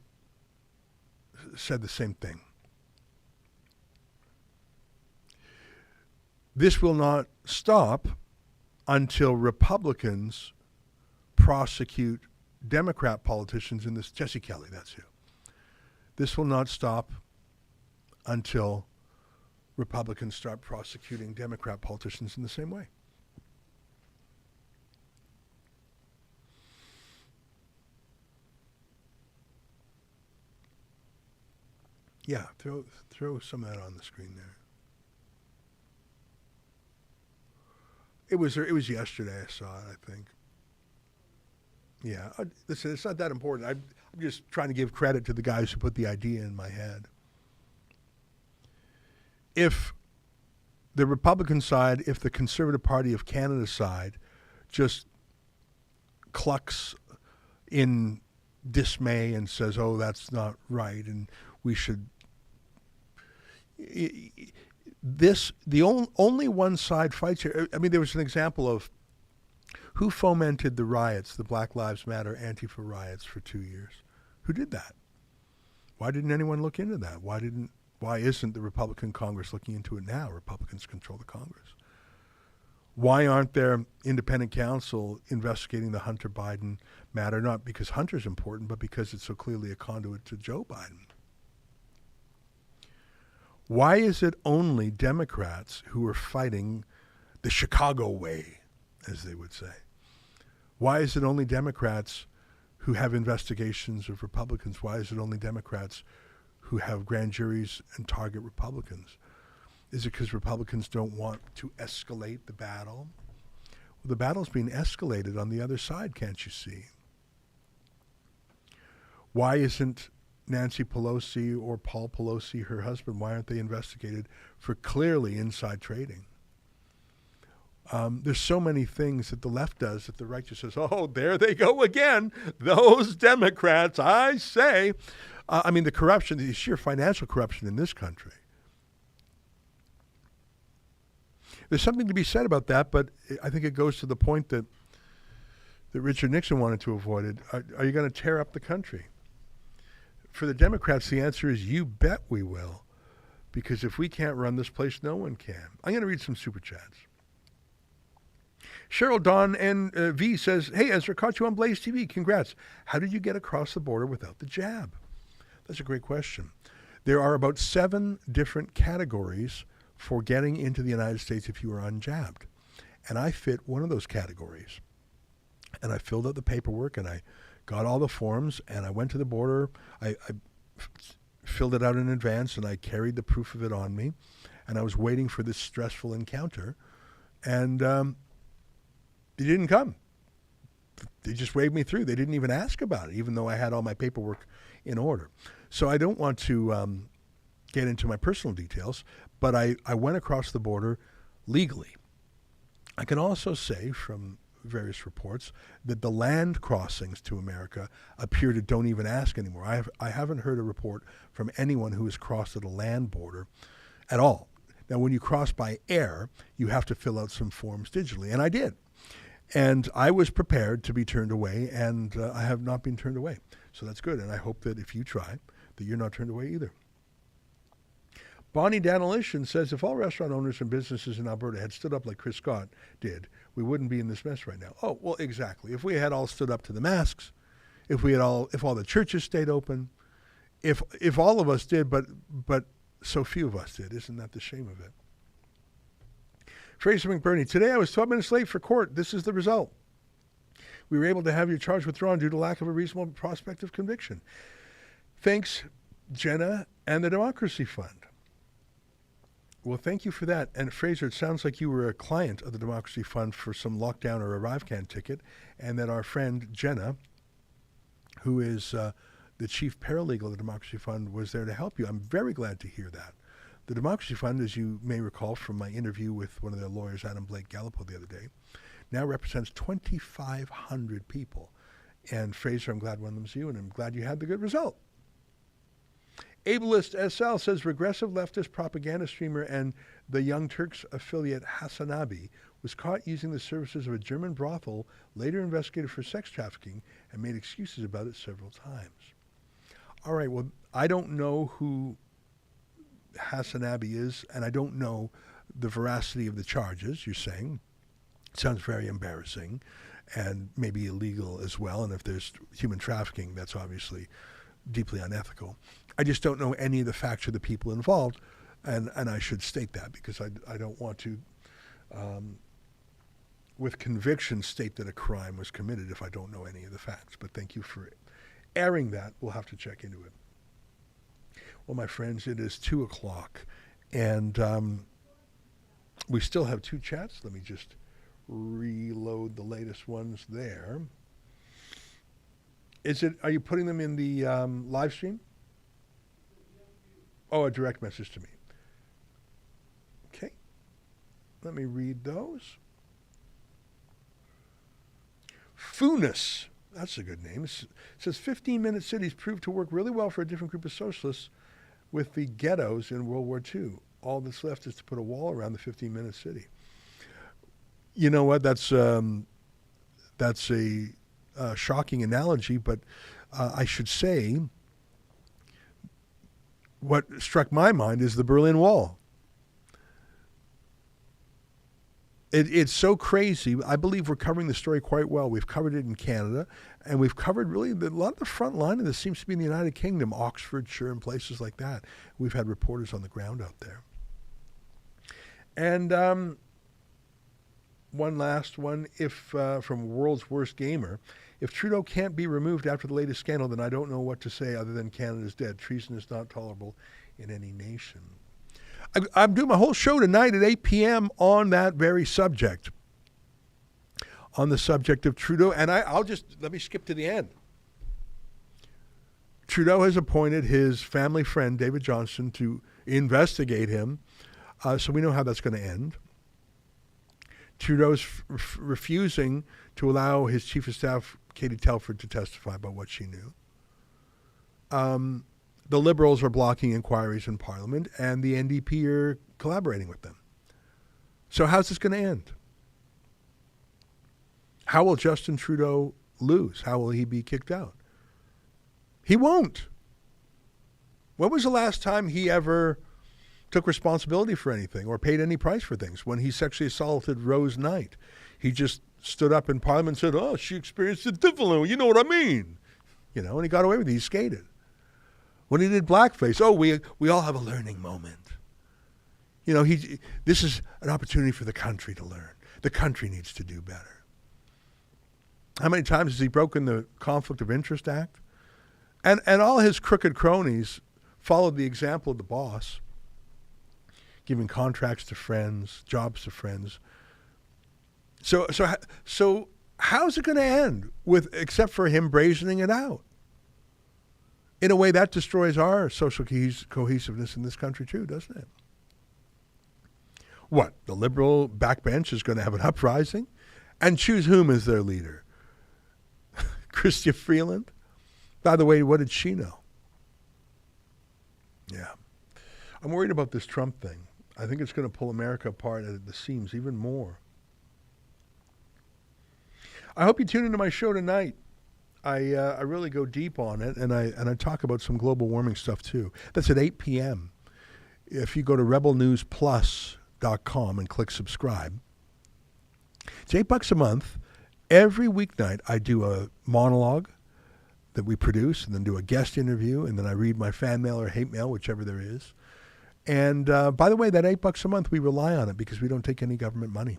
said the same thing. This will not stop until Republicans prosecute Democrat politicians in this. Jesse Kelly, that's who. This will not stop until Republicans start prosecuting Democrat politicians in the same way. Yeah, throw some of that on the screen there. It was yesterday I saw it, I think. Yeah, listen, it's not that important. I'm just trying to give credit to the guys who put the idea in my head. If the Republican side, if the Conservative Party of Canada side just clucks in dismay and says, oh, that's not right, and we should... only one side fights here. I mean, there was an example of who fomented the riots, the Black Lives Matter Antifa riots for 2 years. Who did that? Why didn't anyone look into that? Why isn't the Republican Congress looking into it now? Republicans control the Congress. Why aren't there independent counsel investigating the Hunter Biden matter? Not because Hunter's important, but because it's so clearly a conduit to Joe Biden. Why is it only Democrats who are fighting the Chicago way, as they would say? Why is it only Democrats who have investigations of Republicans? Why is it only Democrats who have grand juries and target Republicans? Is it because Republicans don't want to escalate the battle? Well, the battle's being escalated on the other side, can't you see? Why isn't Nancy Pelosi or Paul Pelosi, her husband, why aren't they investigated for clearly inside trading? There's so many things that the left does that the right just says, oh, there they go again. Those Democrats, I say. I mean, the corruption, the sheer financial corruption in this country. There's something to be said about that, but I think it goes to the point that Richard Nixon wanted to avoid it. Are you going to tear up the country? For the Democrats, the answer is you bet we will. Because if we can't run this place, no one can. I'm going to read some super chats. Cheryl Dawn and V says, hey, Ezra, caught you on Blaze TV. Congrats. How did you get across the border without the jab? That's a great question. There are about 7 different categories for getting into the United States if you are unjabbed. And I fit one of those categories. And I filled out the paperwork and I got all the forms and I went to the border. I filled it out in advance and I carried the proof of it on me. And I was waiting for this stressful encounter. And they didn't come. They just waved me through. They didn't even ask about it, even though I had all my paperwork in order. So I don't want to get into my personal details, but I went across the border legally. I can also say from various reports that the land crossings to America appear to don't even ask anymore. I haven't heard a report from anyone who has crossed at a land border at all. Now, when you cross by air, you have to fill out some forms digitally, and I did. And I was prepared to be turned away, and I have not been turned away. So that's good, and I hope that if you try, that you're not turned away either. Bonnie Danilician says, if all restaurant owners and businesses in Alberta had stood up like Chris Scott did, we wouldn't be in this mess right now. Oh, well, exactly. If we had all stood up to the masks, if all the churches stayed open, if all of us did, but so few of us did, isn't that the shame of it? Fraser McBurney, today I was 12 minutes late for court. This is the result. We were able to have your charge withdrawn due to lack of a reasonable prospect of conviction. Thanks, Jenna and the Democracy Fund. Well, thank you for that. And Fraser, it sounds like you were a client of the Democracy Fund for some lockdown or ArriveCan ticket, and that our friend Jenna, who is the chief paralegal of the Democracy Fund, was there to help you. I'm very glad to hear that. The Democracy Fund, as you may recall from my interview with one of their lawyers, Adam Blake Gallipo, the other day, now represents 2,500 people. And Fraser, I'm glad one of them is you, and I'm glad you had the good result. Ableist SL says regressive leftist propaganda streamer and the Young Turks affiliate Hassanabi was caught using the services of a German brothel, later investigated for sex trafficking, and made excuses about it several times. All right, well, I don't know who Hassanabi is, and I don't know the veracity of the charges you're saying. It sounds very embarrassing and maybe illegal as well, and if there's human trafficking, that's obviously deeply unethical. I just don't know any of the facts of the people involved, and I should state that because I don't want to, with conviction, state that a crime was committed if I don't know any of the facts. But thank you for airing that. We'll have to check into it. Well, my friends, it is 2 o'clock, and we still have 2 chats. Let me just reload the latest ones there. Are you putting them in the live stream? Oh, a direct message to me. Okay. Let me read those. Funis, that's a good name. It says 15-minute cities proved to work really well for a different group of socialists with the ghettos in World War II. All that's left is to put a wall around the 15-minute city. You know what? That's a shocking analogy, but I should say what struck my mind is the Berlin Wall. It's so crazy. I believe we're covering the story quite well. We've covered it in Canada, and we've covered really a lot of the front line of this seems to be in the United Kingdom, Oxfordshire, and places like that. We've had reporters on the ground out there. And one last one, from World's Worst Gamer, if Trudeau can't be removed after the latest scandal, then I don't know what to say other than Canada's dead. Treason is not tolerable in any nation. I'm doing my whole show tonight at 8 p.m. on that very subject, on the subject of Trudeau. And let me skip to the end. Trudeau has appointed his family friend, David Johnston, to investigate him. So we know how that's going to end. Trudeau's refusing to allow his chief of staff, Katie Telford, to testify about what she knew. The Liberals are blocking inquiries in Parliament, and the NDP are collaborating with them. So how's this going to end? How will Justin Trudeau lose? How will he be kicked out? He won't. When was the last time he ever took responsibility for anything or paid any price for things? When he sexually assaulted Rose Knight, he just stood up in Parliament and said, "Oh, she experienced it differently. You know what I mean?" And he got away with it. He skated. When he did blackface, we all have a learning moment. This is an opportunity for the country to learn. The country needs to do better. How many times has he broken the Conflict of Interest Act? And all his crooked cronies followed the example of the boss, giving contracts to friends, jobs to friends. So how's it going to end except for him brazening it out? In a way, that destroys our social cohesiveness in this country too, doesn't it? What? The liberal backbench is going to have an uprising? And choose whom as their leader? Chrystia Freeland? By the way, what did she know? Yeah. I'm worried about this Trump thing. I think it's going to pull America apart at the seams even more. I hope you tune into my show tonight. I really go deep on it, and I talk about some global warming stuff too. That's at 8 p.m. If you go to rebelnewsplus.com and click subscribe, it's $8 a month. Every weeknight I do a monologue that we produce, and then do a guest interview, and then I read my fan mail or hate mail, whichever there is. And by the way, that $8 a month, we rely on it because we don't take any government money,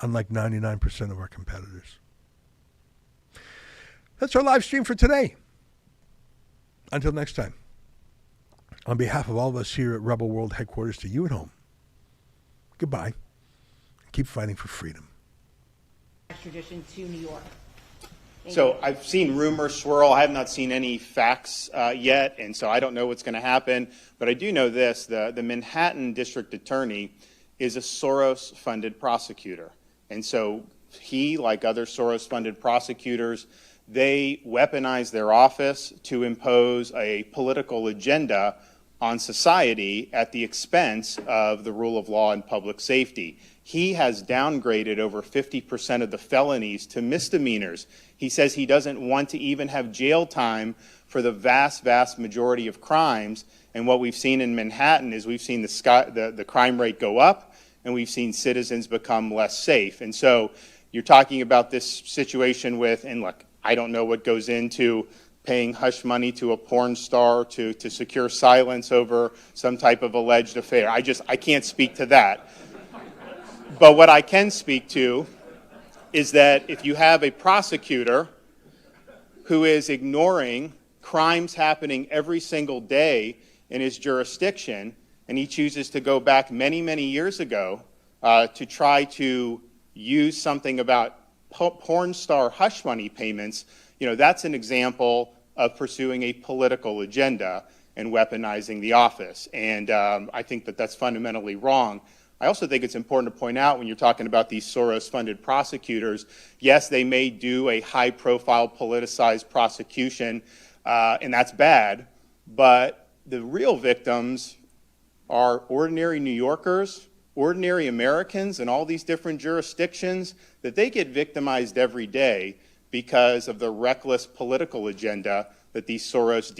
unlike 99% of our competitors. That's our live stream for today. Until next time, on behalf of all of us here at Rebel World Headquarters, to you at home, goodbye. Keep fighting for freedom. Extradition to New York. So I've seen rumors swirl. I have not seen any facts yet, and so I don't know what's going to happen. But I do know this: the Manhattan District Attorney is a Soros-funded prosecutor. And so he, like other Soros-funded prosecutors, they weaponize their office to impose a political agenda on society at the expense of the rule of law and public safety. He has downgraded over 50% of the felonies to misdemeanors. He says he doesn't want to even have jail time for the vast, vast majority of crimes. And what we've seen in Manhattan is we've seen the crime rate go up, and we've seen citizens become less safe. And so you're talking about this situation with, and look, I don't know what goes into paying hush money to a porn star to secure silence over some type of alleged affair. I can't speak to that. But what I can speak to is that if you have a prosecutor who is ignoring crimes happening every single day in his jurisdiction, and he chooses to go back many, many years ago to try to use something about porn star hush money payments, that's an example of pursuing a political agenda and weaponizing the office. And I think that that's fundamentally wrong. I also think it's important to point out when you're talking about these Soros-funded prosecutors, yes, they may do a high-profile politicized prosecution, and that's bad, but the real victims are ordinary New Yorkers, ordinary Americans in all these different jurisdictions, that they get victimized every day because of the reckless political agenda that these Soros